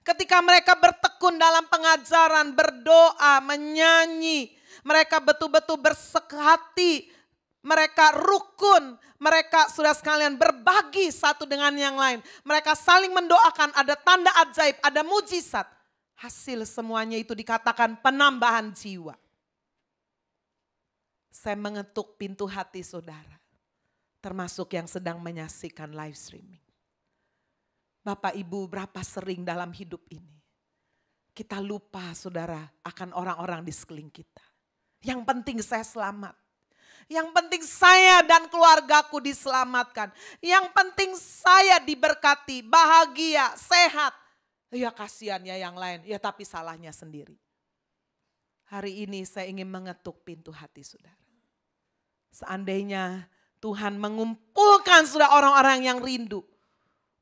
Ketika mereka bertekun dalam pengajaran, berdoa, menyanyi, mereka betul-betul bersehati, mereka rukun, mereka sudah sekalian berbagi satu dengan yang lain. Mereka saling mendoakan, ada tanda ajaib, ada mujizat. Hasil semuanya itu dikatakan penambahan jiwa. Saya mengetuk pintu hati saudara. Termasuk yang sedang menyaksikan live streaming. Bapak Ibu berapa sering dalam hidup ini. Kita lupa saudara akan orang-orang di sekeliling kita. Yang penting saya selamat. Yang penting saya dan keluargaku diselamatkan. Yang penting saya diberkati, bahagia, sehat. Ya kasihan ya yang lain, ya tapi salahnya sendiri. Hari ini saya ingin mengetuk pintu hati saudara. Seandainya Tuhan mengumpulkan sudah orang-orang yang rindu.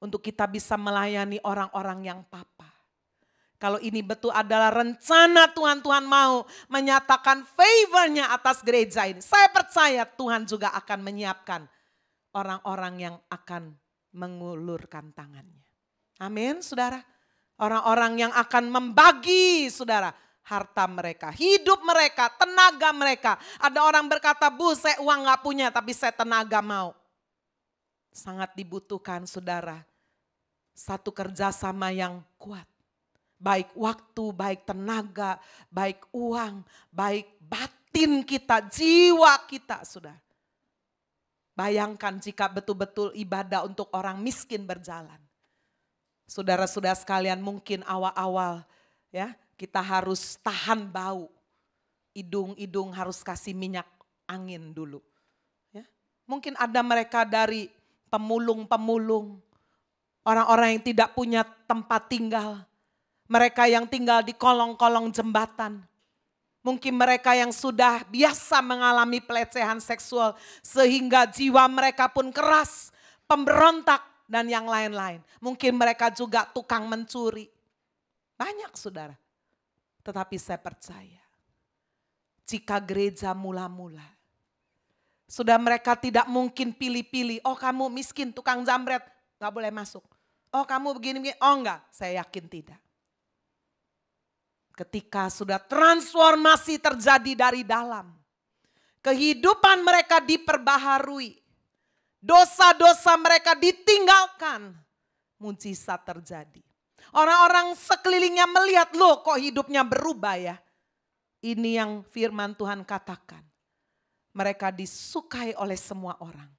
Untuk kita bisa melayani orang-orang yang papa. Kalau ini betul adalah rencana Tuhan mau menyatakan favornya atas gereja ini. Saya percaya Tuhan juga akan menyiapkan orang-orang yang akan mengulurkan tangannya. Amin saudara. Orang-orang yang akan membagi saudara harta mereka, hidup mereka, tenaga mereka. Ada orang berkata, Bu saya uang gak punya tapi saya tenaga mau. Sangat dibutuhkan saudara. Satu kerjasama yang kuat. Baik waktu, baik tenaga, baik uang, baik batin kita, jiwa kita saudara. Bayangkan jika betul-betul ibadah untuk orang miskin berjalan. Saudara-saudara sekalian mungkin awal-awal ya kita harus tahan bau. Hidung harus kasih minyak angin dulu. Ya. Mungkin ada mereka dari pemulung-pemulung. Orang-orang yang tidak punya tempat tinggal. Mereka yang tinggal di kolong-kolong jembatan. Mungkin mereka yang sudah biasa mengalami pelecehan seksual. Sehingga jiwa mereka pun keras, pemberontak. Dan yang lain-lain. Mungkin mereka juga tukang mencuri. Banyak saudara. Tetapi saya percaya. Jika gereja mula-mula. Sudah mereka tidak mungkin pilih-pilih. Oh kamu miskin tukang jambret. Gak boleh masuk. Oh kamu begini-begini. Oh enggak. Saya yakin tidak. Ketika sudah transformasi terjadi dari dalam. Kehidupan mereka diperbaharui. Dosa-dosa mereka ditinggalkan. Mujizat terjadi. Orang-orang sekelilingnya melihat, loh kok hidupnya berubah ya. Ini yang firman Tuhan katakan. mereka disukai oleh semua orang.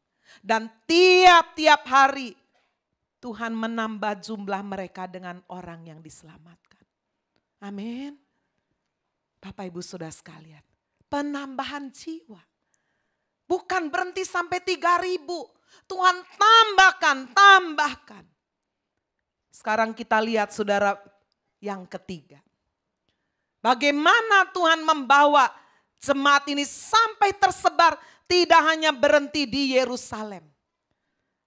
Dan tiap-tiap hari Tuhan menambah jumlah mereka dengan orang yang diselamatkan. Amin. Bapak Ibu Saudara sekalian, penambahan jiwa. Bukan berhenti sampai 3.000. Tuhan tambahkan. Sekarang kita lihat saudara yang ketiga. Bagaimana Tuhan membawa jemaat ini sampai tersebar, tidak hanya berhenti di Yerusalem.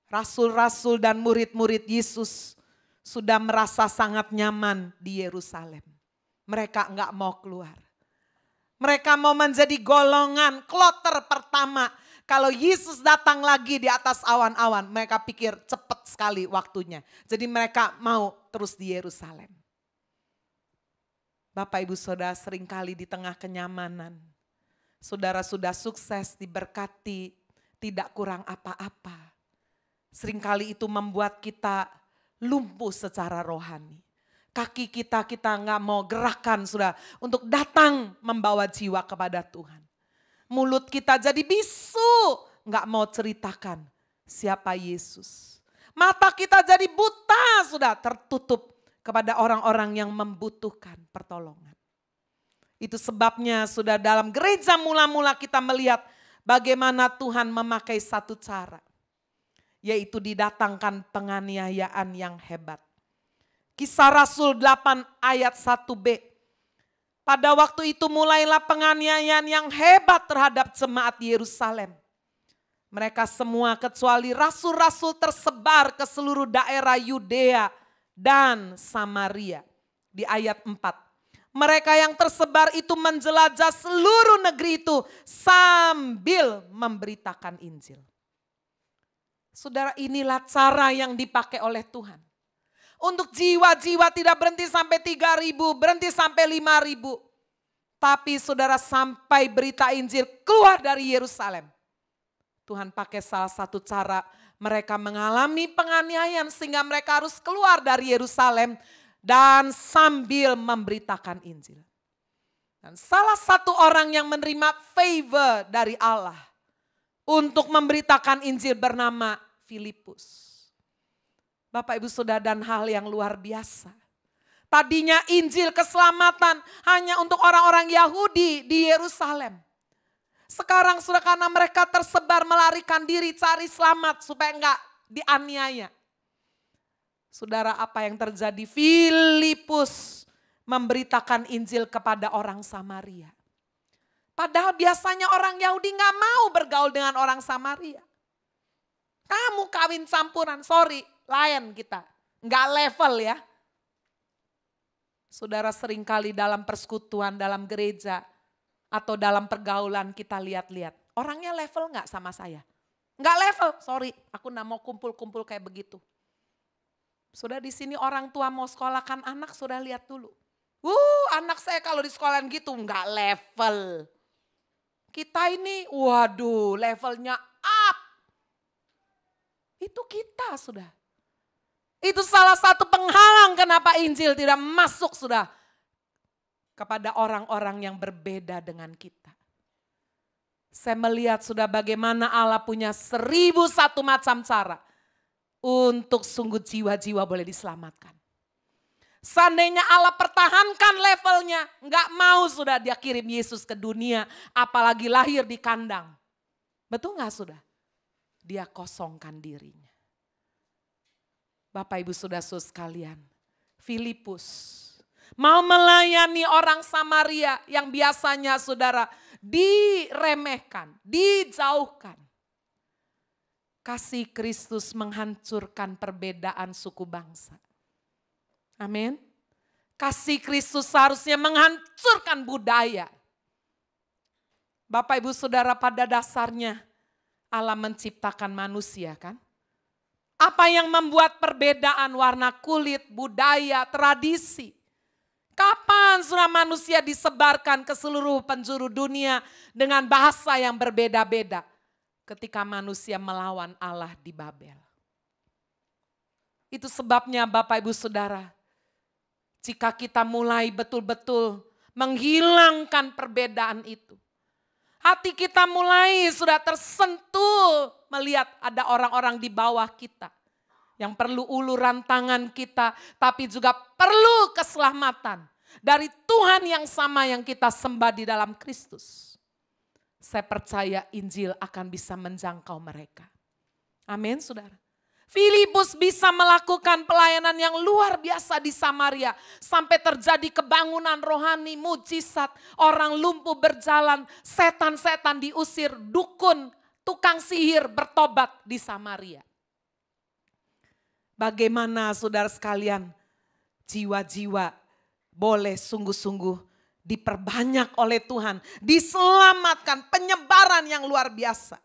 Rasul-rasul dan murid-murid Yesus sudah merasa sangat nyaman di Yerusalem. Mereka enggak mau keluar. Mereka mau menjadi golongan kloter pertama. Kalau Yesus datang lagi di atas awan-awan, mereka pikir cepat sekali waktunya. Jadi mereka mau terus di Yerusalem. Bapak Ibu Saudara, seringkali di tengah kenyamanan, saudara sudah sukses, diberkati, tidak kurang apa-apa. Seringkali itu membuat kita lumpuh secara rohani. Kaki kita nggak mau gerakan sudah untuk datang membawa jiwa kepada Tuhan. Mulut kita jadi bisu, nggak mau ceritakan siapa Yesus. Mata kita jadi buta, sudah tertutup kepada orang-orang yang membutuhkan pertolongan. Itu sebabnya sudah dalam gereja mula-mula kita melihat bagaimana Tuhan memakai satu cara, yaitu didatangkan penganiayaan yang hebat. Kisah Rasul 8 ayat 1b. Pada waktu itu mulailah penganiayaan yang hebat terhadap jemaat Yerusalem. Mereka semua kecuali rasul-rasul tersebar ke seluruh daerah Yudea dan Samaria. Di ayat 4. Mereka yang tersebar itu menjelajah seluruh negeri itu sambil memberitakan Injil. Saudara, inilah cara yang dipakai oleh Tuhan. Untuk jiwa-jiwa tidak berhenti sampai 3.000, berhenti sampai 5.000. Tapi saudara, sampai berita Injil keluar dari Yerusalem. Tuhan pakai salah satu cara, mereka mengalami penganiayaan sehingga mereka harus keluar dari Yerusalem dan sambil memberitakan Injil. Dan salah satu orang yang menerima favor dari Allah untuk memberitakan Injil bernama Filipus. Bapak Ibu Saudara, dan hal yang luar biasa. Tadinya Injil keselamatan hanya untuk orang-orang Yahudi di Yerusalem. Sekarang sudah karena mereka tersebar melarikan diri cari selamat supaya enggak dianiaya. Saudara, apa yang terjadi? Filipus memberitakan Injil kepada orang Samaria. Padahal biasanya orang Yahudi enggak mau bergaul dengan orang Samaria. Kamu kawin campuran, sorry. Lain kita, enggak level ya. Saudara, seringkali dalam persekutuan, dalam gereja, atau dalam pergaulan kita lihat-lihat. Orangnya level enggak sama saya? Enggak level, sorry, aku enggak mau kumpul-kumpul kayak begitu. Sudah di sini orang tua mau sekolahkan anak, sudah lihat dulu. Anak saya kalau di sekolahan gitu enggak level. Kita ini, waduh, levelnya up. Itu kita sudah. Itu salah satu penghalang kenapa Injil tidak masuk sudah kepada orang-orang yang berbeda dengan kita. Saya melihat sudah bagaimana Allah punya 1.001 macam cara untuk sungguh jiwa-jiwa boleh diselamatkan. Seandainya Allah pertahankan levelnya, enggak mau sudah dia kirim Yesus ke dunia, apalagi lahir di kandang. Betul enggak sudah? Dia kosongkan dirinya. Bapak Ibu Saudara sekalian, Filipus mau melayani orang Samaria yang biasanya saudara diremehkan, dijauhkan. Kasih Kristus menghancurkan perbedaan suku bangsa. Amin. Kasih Kristus seharusnya menghancurkan budaya. Bapak Ibu Saudara, pada dasarnya Allah menciptakan manusia kan. Apa yang membuat perbedaan warna kulit, budaya, tradisi? Kapan sudah manusia disebarkan ke seluruh penjuru dunia dengan bahasa yang berbeda-beda? Ketika manusia melawan Allah di Babel. Itu sebabnya Bapak Ibu Saudara, jika kita mulai betul-betul menghilangkan perbedaan itu, Hati kita mulai sudah tersentuh melihat ada orang-orang di bawah kita. Yang perlu uluran tangan kita, tapi juga perlu keselamatan dari Tuhan yang sama yang kita sembah di dalam Kristus. Saya percaya Injil akan bisa menjangkau mereka. Amin, saudara. Filipus bisa melakukan pelayanan yang luar biasa di Samaria. Sampai terjadi kebangunan rohani, mujizat. Orang lumpuh berjalan, setan-setan diusir, dukun, tukang sihir bertobat di Samaria. Bagaimana saudara sekalian, jiwa-jiwa boleh sungguh-sungguh diperbanyak oleh Tuhan. Diselamatkan, penyebaran yang luar biasa.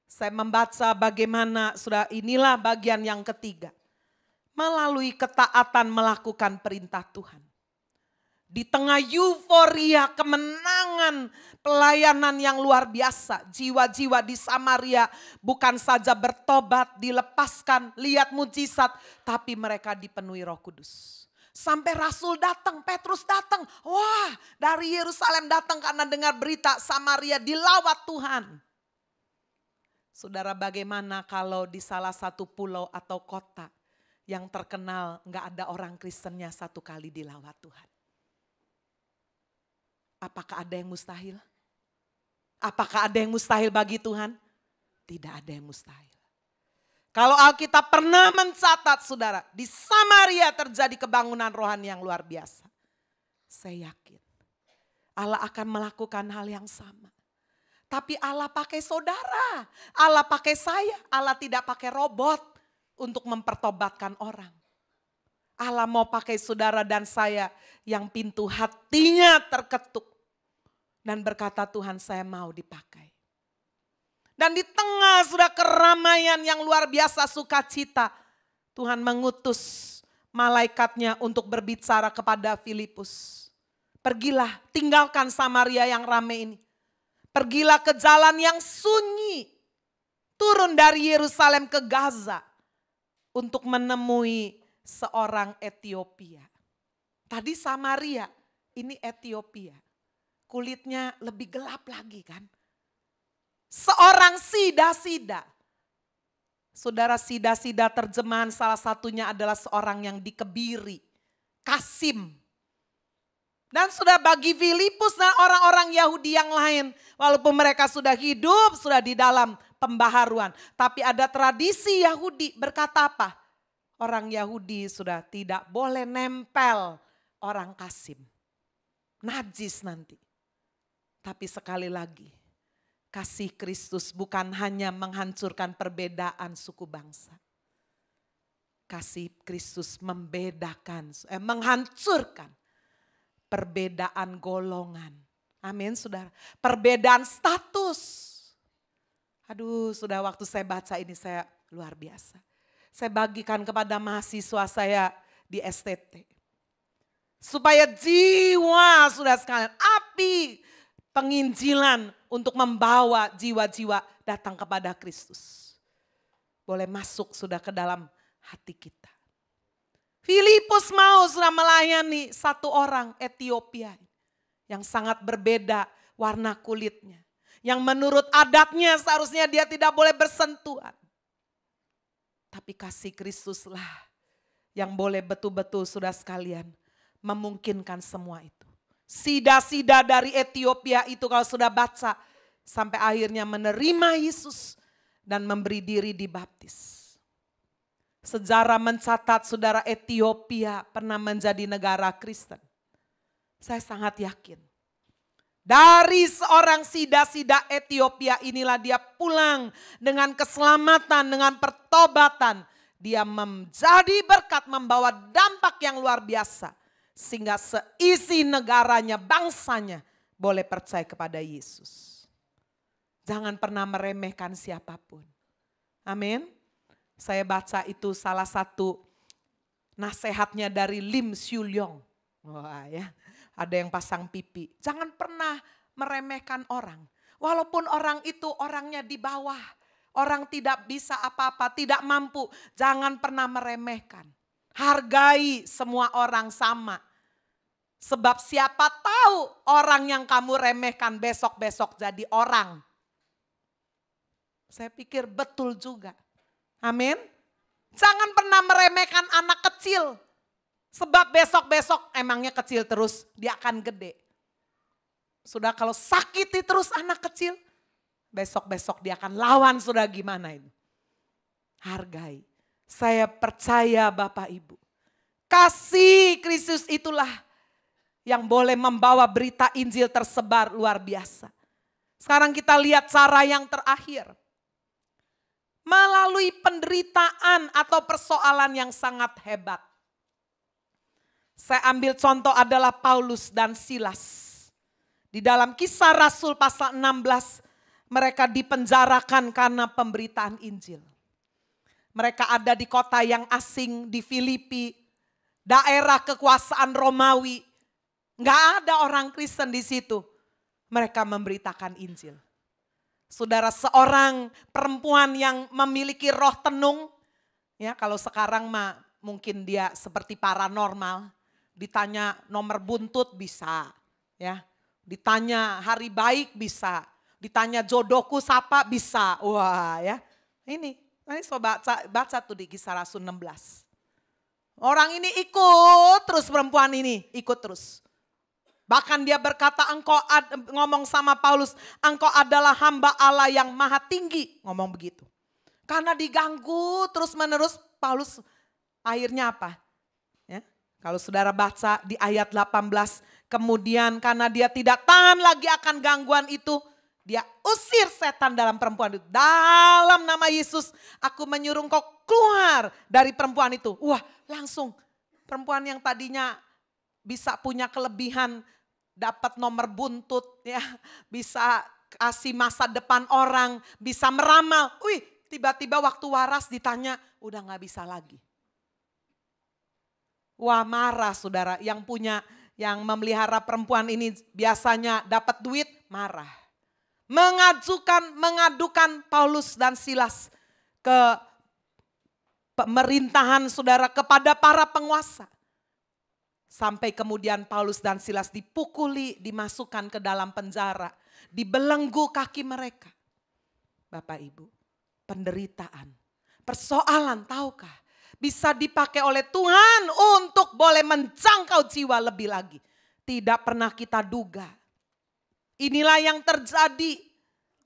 Saya membaca bagaimana, sudah inilah bagian yang ketiga. Melalui ketaatan melakukan perintah Tuhan. Di tengah euforia kemenangan pelayanan yang luar biasa. Jiwa-jiwa di Samaria bukan saja bertobat, dilepaskan, lihat mujizat. Tapi mereka dipenuhi Roh Kudus. Sampai Rasul datang, Petrus datang. Wah, dari Yerusalem datang karena dengar berita Samaria dilawat Tuhan. Saudara, bagaimana kalau di salah satu pulau atau kota yang terkenal gak ada orang Kristennya satu kali dilawat Tuhan? Apakah ada yang mustahil? Apakah ada yang mustahil bagi Tuhan? Tidak ada yang mustahil. Kalau Alkitab pernah mencatat saudara, di Samaria terjadi kebangunan rohani yang luar biasa. Saya yakin Allah akan melakukan hal yang sama. Tapi Allah pakai saudara, Allah pakai saya, Allah tidak pakai robot untuk mempertobatkan orang. Allah mau pakai saudara dan saya yang pintu hatinya terketuk. Dan berkata, Tuhan, saya mau dipakai. Dan di tengah sudah keramaian yang luar biasa sukacita, Tuhan mengutus malaikatnya untuk berbicara kepada Filipus. Pergilah, tinggalkan Samaria yang ramai ini. Pergilah ke jalan yang sunyi. Turun dari Yerusalem ke Gaza untuk menemui seorang Etiopia. Tadi Samaria, ini Etiopia. Kulitnya lebih gelap lagi kan. Seorang sida-sida. Saudara, sida-sida terjemahan salah satunya adalah seorang yang dikebiri. Kasim. Dan sudah bagi Filipus dan orang-orang Yahudi yang lain. Walaupun mereka sudah hidup, sudah di dalam pembaharuan. Tapi ada tradisi Yahudi berkata apa? Orang Yahudi sudah tidak boleh nempel orang Kasim. Najis nanti. Tapi sekali lagi, kasih Kristus bukan hanya menghancurkan perbedaan suku bangsa. Kasih Kristus menghancurkan perbedaan golongan. Amin, saudara. Perbedaan status. Aduh, sudah waktu saya baca ini saya luar biasa. Saya bagikan kepada mahasiswa saya di STT. Supaya jiwa sudah sekalian, api penginjilan untuk membawa jiwa-jiwa datang kepada Kristus. Boleh masuk sudah ke dalam hati kita. Filipus mau sudah melayani satu orang Etiopia yang sangat berbeda warna kulitnya. Yang menurut adatnya seharusnya dia tidak boleh bersentuhan. Tapi kasih Kristuslah yang boleh betul-betul saudara sekalian memungkinkan semua itu. Sida-sida dari Etiopia itu kalau sudah baca sampai akhirnya menerima Yesus dan memberi diri dibaptis. Sejarah mencatat saudara Etiopia pernah menjadi negara Kristen. Saya sangat yakin. Dari seorang sida-sida Etiopia inilah dia pulang dengan keselamatan, dengan pertobatan. Dia menjadi berkat, membawa dampak yang luar biasa. Sehingga seisi negaranya, bangsanya boleh percaya kepada Yesus. Jangan pernah meremehkan siapapun. Amin. Saya baca itu salah satu nasihatnya dari Lim Siu-lyong. Wah ya, ada yang pasang pipi. Jangan pernah meremehkan orang. Walaupun orang itu orangnya di bawah. Orang tidak bisa apa-apa, tidak mampu. Jangan pernah meremehkan. Hargai semua orang sama. Sebab siapa tahu orang yang kamu remehkan besok-besok jadi orang. Saya pikir betul juga. Amin. Jangan pernah meremehkan anak kecil. Sebab besok-besok emangnya kecil terus, dia akan gede. Sudah kalau sakiti terus anak kecil, besok-besok dia akan lawan, sudah gimana itu. Hargai. Saya percaya Bapak Ibu. Kasih Kristus itulah yang boleh membawa berita Injil tersebar luar biasa. Sekarang kita lihat cara yang terakhir. Melalui penderitaan atau persoalan yang sangat hebat. Saya ambil contoh adalah Paulus dan Silas. Di dalam Kisah Rasul pasal 16, mereka dipenjarakan karena pemberitaan Injil. Mereka ada di kota yang asing di Filipi, daerah kekuasaan Romawi. Nggak ada orang Kristen di situ. Mereka memberitakan Injil. Saudara, seorang perempuan yang memiliki roh tenung, ya kalau sekarang mah mungkin dia seperti paranormal, ditanya nomor buntut bisa, ya, ditanya hari baik bisa, ditanya jodohku siapa bisa, wah ya, ini coba baca tuh di Kisah Rasul 16. Orang ini ikut terus, perempuan ini ikut terus. Bahkan dia berkata, ngomong sama Paulus, engkau adalah hamba Allah yang maha tinggi. Ngomong begitu. Karena diganggu terus menerus, Paulus akhirnya apa? Ya, kalau saudara baca di ayat 18, kemudian karena dia tidak tahan lagi akan gangguan itu, dia usir setan dalam perempuan itu. Dalam nama Yesus, aku menyuruh engkau keluar dari perempuan itu. Wah, langsung perempuan yang tadinya bisa punya kelebihan, dapat nomor buntut, ya, bisa kasih masa depan orang, bisa meramal. Wih, tiba-tiba waktu waras ditanya, udah gak bisa lagi. Wah, marah saudara, yang memelihara perempuan ini biasanya dapat duit, marah. Mengadukan Paulus dan Silas ke pemerintahan saudara, kepada para penguasa. Sampai kemudian Paulus dan Silas dipukuli, dimasukkan ke dalam penjara, dibelenggu kaki mereka. Bapak Ibu, penderitaan, persoalan tahukah bisa dipakai oleh Tuhan untuk boleh menjangkau jiwa lebih lagi. Tidak pernah kita duga. Inilah yang terjadi.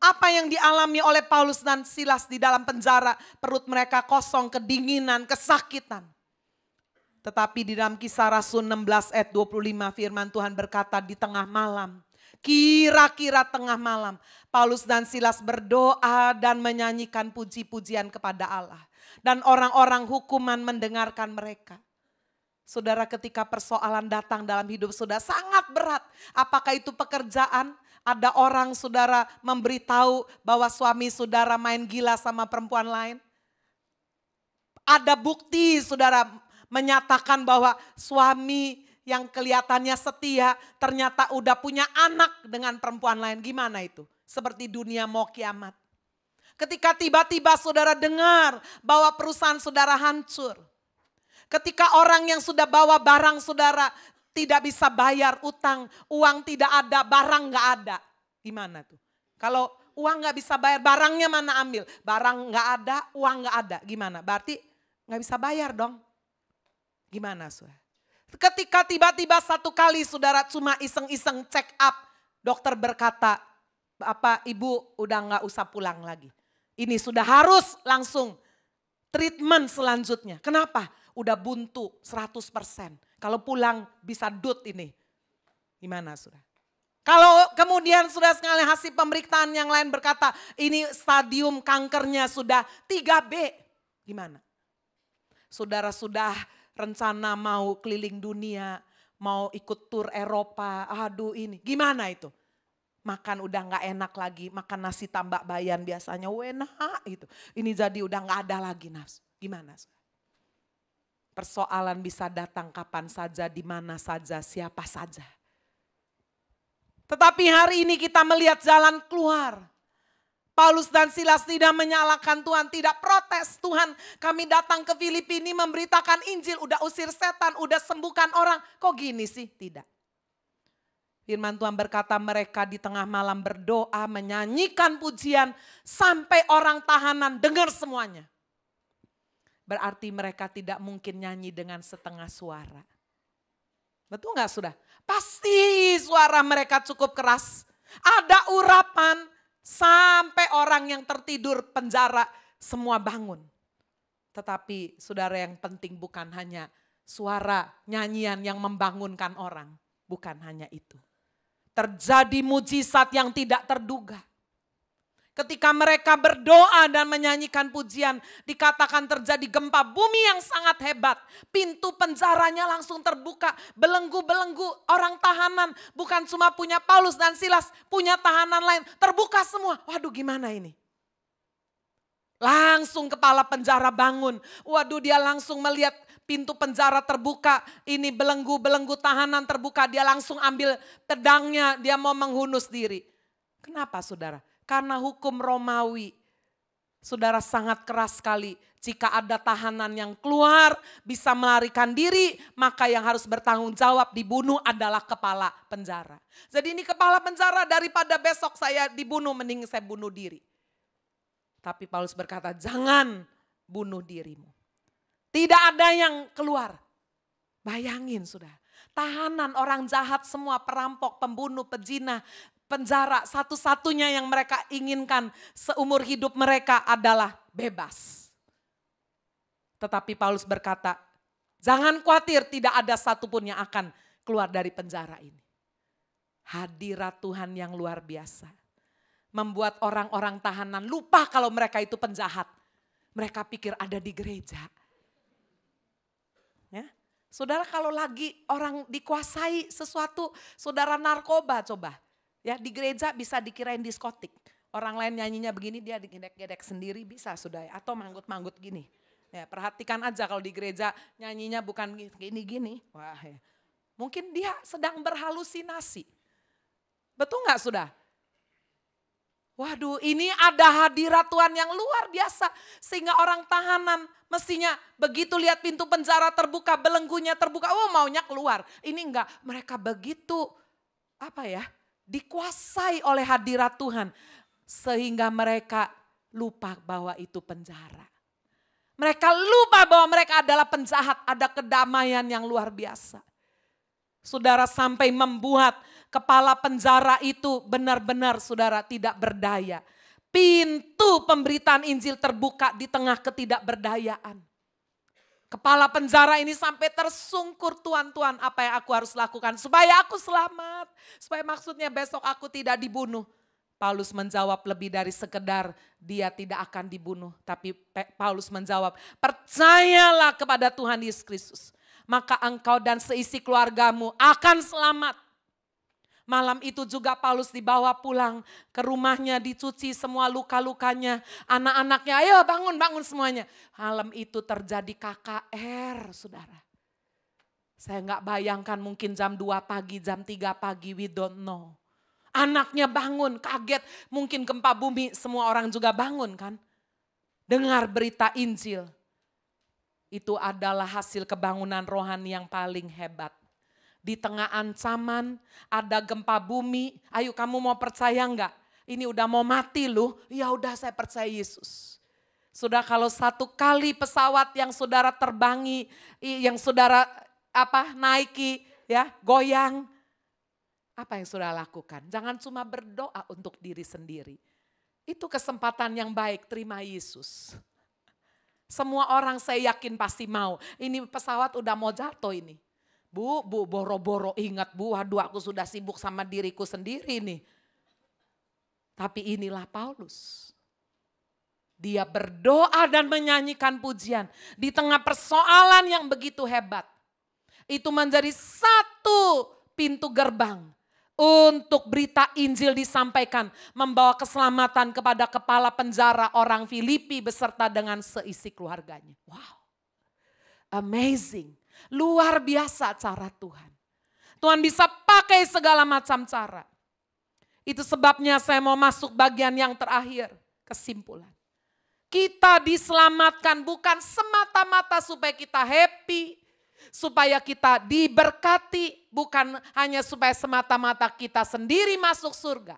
Apa yang dialami oleh Paulus dan Silas di dalam penjara, perut mereka kosong, kedinginan, kesakitan. Tetapi di dalam Kisah Rasul 16 ayat 25 firman Tuhan berkata, di tengah malam, kira-kira tengah malam, Paulus dan Silas berdoa dan menyanyikan puji-pujian kepada Allah. Dan orang-orang hukuman mendengarkan mereka. Saudara, ketika persoalan datang dalam hidup saudara sangat berat. Apakah itu pekerjaan? Ada orang saudara memberitahu bahwa suami saudara main gila sama perempuan lain. Ada bukti saudara menyatakan bahwa suami yang kelihatannya setia ternyata udah punya anak dengan perempuan lain. Gimana itu? Seperti dunia mau kiamat. Ketika tiba-tiba saudara dengar bahwa perusahaan saudara hancur. Ketika orang yang sudah bawa barang saudara tidak bisa bayar utang, uang tidak ada, barang gak ada. Gimana tuh? Kalau uang gak bisa bayar, barangnya mana ambil? Barang gak ada, uang gak ada. Gimana? Berarti gak bisa bayar dong. Gimana saudara? Ketika tiba-tiba satu kali saudara cuma iseng-iseng check up, dokter berkata, ibu udah gak usah pulang lagi. Ini sudah harus langsung treatment selanjutnya. Kenapa? Udah buntu 100%. Kalau pulang bisa dut ini. Gimana saudara? Kalau kemudian sudah sekali hasil pemeriksaan yang lain berkata, ini stadium kankernya sudah 3B. Gimana? Saudara sudah rencana mau keliling dunia, mau ikut tur Eropa, aduh ini. Gimana itu? Makan udah gak enak lagi, makan nasi tambak bayan biasanya enak gitu. Ini jadi udah gak ada lagi nafsu. Gimana? Persoalan bisa datang kapan saja, di mana saja, siapa saja. Tetapi hari ini kita melihat jalan keluar. Paulus dan Silas tidak menyalahkan Tuhan, tidak protes. Tuhan, kami datang ke Filipi ini memberitakan Injil, udah usir setan, udah sembuhkan orang. Kok gini sih? Tidak. Firman Tuhan berkata mereka di tengah malam berdoa, menyanyikan pujian sampai orang tahanan dengar semuanya. Berarti mereka tidak mungkin nyanyi dengan setengah suara. Betul gak sudah? Pasti suara mereka cukup keras. Ada urapan sampai orang yang tertidur penjara semua bangun. Tetapi saudara, yang penting bukan hanya suara nyanyian yang membangunkan orang. Bukan hanya itu. Terjadi mujizat yang tidak terduga. Ketika mereka berdoa dan menyanyikan pujian, dikatakan terjadi gempa bumi yang sangat hebat. Pintu penjaranya langsung terbuka, belenggu-belenggu orang tahanan. Bukan cuma punya Paulus dan Silas, punya tahanan lain. Terbuka semua, waduh gimana ini? Langsung kepala penjara bangun. Waduh, dia langsung melihat pintu penjara terbuka. Ini belenggu-belenggu tahanan terbuka. Dia langsung ambil pedangnya, dia mau menghunus diri. Kenapa saudara? Karena hukum Romawi, saudara, sangat keras sekali. Jika ada tahanan yang keluar bisa melarikan diri, maka yang harus bertanggung jawab dibunuh adalah kepala penjara. Jadi ini kepala penjara, daripada besok saya dibunuh mending saya bunuh diri. Tapi Paulus berkata, jangan bunuh dirimu. Tidak ada yang keluar. Bayangin sudah, tahanan orang jahat semua, perampok, pembunuh, pezina, penjara, satu-satunya yang mereka inginkan seumur hidup mereka adalah bebas. Tetapi Paulus berkata, jangan khawatir, tidak ada satupun yang akan keluar dari penjara ini. Hadirat Tuhan yang luar biasa. Membuat orang-orang tahanan lupa kalau mereka itu penjahat. Mereka pikir ada di gereja. Ya. Saudara, kalau lagi orang dikuasai sesuatu, saudara narkoba coba. Ya, di gereja bisa dikirain diskotik. Orang lain nyanyinya begini, dia gedek-gedek sendiri bisa sudah. Atau manggut-manggut gini. Ya, perhatikan aja kalau di gereja nyanyinya bukan gini-gini. Wah, ya. Mungkin dia sedang berhalusinasi. Betul gak sudah? Waduh, ini ada hadirat Tuhan yang luar biasa. Sehingga orang tahanan mestinya begitu lihat pintu penjara terbuka, belenggunya terbuka, oh maunya keluar. Ini enggak, mereka begitu dikuasai oleh hadirat Tuhan. Sehingga mereka lupa bahwa itu penjara. Mereka lupa bahwa mereka adalah penjahat, ada kedamaian yang luar biasa. Saudara, sampai membuat kepala penjara itu benar-benar saudara tidak berdaya. Pintu pemberitaan Injil terbuka di tengah ketidakberdayaan. Kepala penjara ini sampai tersungkur, Tuhan, apa yang aku harus lakukan supaya aku selamat. Supaya maksudnya besok aku tidak dibunuh. Paulus menjawab lebih dari sekedar dia tidak akan dibunuh. Tapi Paulus menjawab, percayalah kepada Tuhan Yesus Kristus. Maka engkau dan seisi keluargamu akan selamat. Malam itu juga Paulus dibawa pulang ke rumahnya, dicuci semua luka-lukanya. Anak-anaknya, ayo bangun semuanya. Malam itu terjadi KKR, saudara. Saya nggak bayangkan mungkin jam 2 pagi, jam 3 pagi, we don't know. Anaknya bangun, kaget, mungkin gempa bumi, semua orang juga bangun kan. Dengar berita Injil. Itu adalah hasil kebangunan rohani yang paling hebat. Di tengah ancaman, ada gempa bumi. Ayo kamu mau percaya enggak? Ini udah mau mati loh. Ya udah, saya percaya Yesus. Sudah, kalau satu kali pesawat yang saudara terbangi, yang saudara naiki, ya goyang. Apa yang saudara lakukan? Jangan cuma berdoa untuk diri sendiri. Itu kesempatan yang baik, terima Yesus. Semua orang saya yakin pasti mau. Ini pesawat udah mau jatuh ini. Bu, boro-boro ingat bu, waduh aku sudah sibuk sama diriku sendiri nih. Tapi inilah Paulus. Dia berdoa dan menyanyikan pujian di tengah persoalan yang begitu hebat. Itu menjadi satu pintu gerbang untuk berita Injil disampaikan. Membawa keselamatan kepada kepala penjara orang Filipi beserta dengan seisi keluarganya. Wow, amazing. Luar biasa cara Tuhan. Tuhan bisa pakai segala macam cara. Itu sebabnya saya mau masuk bagian yang terakhir. Kesimpulan. Kita diselamatkan bukan semata-mata supaya kita happy. supaya kita diberkati, bukan hanya supaya semata-mata kita sendiri masuk surga,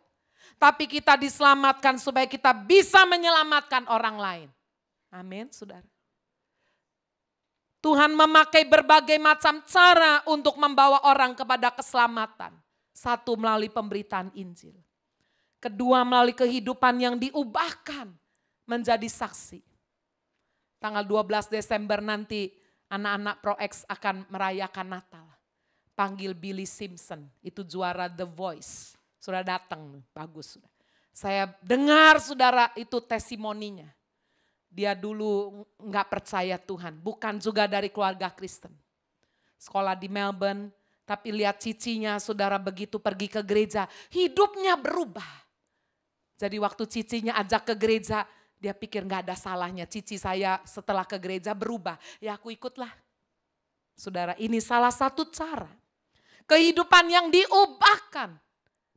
tapi kita diselamatkan supaya kita bisa menyelamatkan orang lain. Amin, saudara. Tuhan memakai berbagai macam cara untuk membawa orang kepada keselamatan. Satu, melalui pemberitaan Injil. Kedua, melalui kehidupan yang diubahkan menjadi saksi. Tanggal 12 Desember nanti anak-anak ProX akan merayakan Natal. Panggil Billy Simpson, itu juara The Voice. Sudah datang, bagus. Saya dengar saudara itu testimoninya. Dia dulu nggak percaya Tuhan, bukan juga dari keluarga Kristen. Sekolah di Melbourne, tapi lihat cicinya saudara begitu pergi ke gereja, hidupnya berubah. Jadi waktu cicinya ajak ke gereja, dia pikir nggak ada salahnya. Cici saya setelah ke gereja berubah, ya aku ikutlah. Saudara, ini salah satu cara. Kehidupan yang diubahkan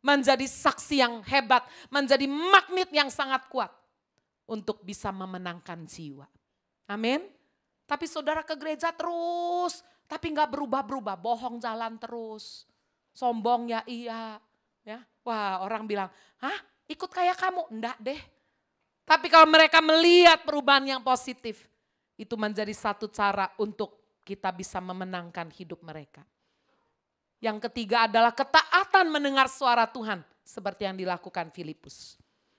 menjadi saksi yang hebat, menjadi magnet yang sangat kuat untuk bisa memenangkan jiwa. Amin. Tapi saudara ke gereja terus, tapi nggak berubah-berubah, bohong jalan terus, sombong ya iya, ya. Wah, orang bilang, hah, ikut kayak kamu? Enggak deh. Tapi kalau mereka melihat perubahan yang positif, itu menjadi satu cara untuk kita bisa memenangkan hidup mereka. Yang ketiga adalah ketaatan mendengar suara Tuhan, seperti yang dilakukan Filipus.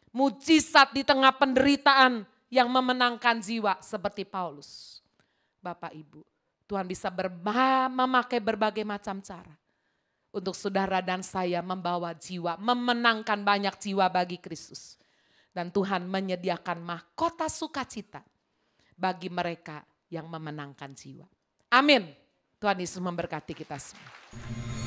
Mujizat di tengah penderitaan yang memenangkan jiwa seperti Paulus. Bapak Ibu, Tuhan bisa memakai berbagai macam cara untuk saudara dan saya membawa jiwa, memenangkan banyak jiwa bagi Kristus. Dan Tuhan menyediakan mahkota sukacita bagi mereka yang memenangkan jiwa. Amin. Tuhan Yesus memberkati kita semua.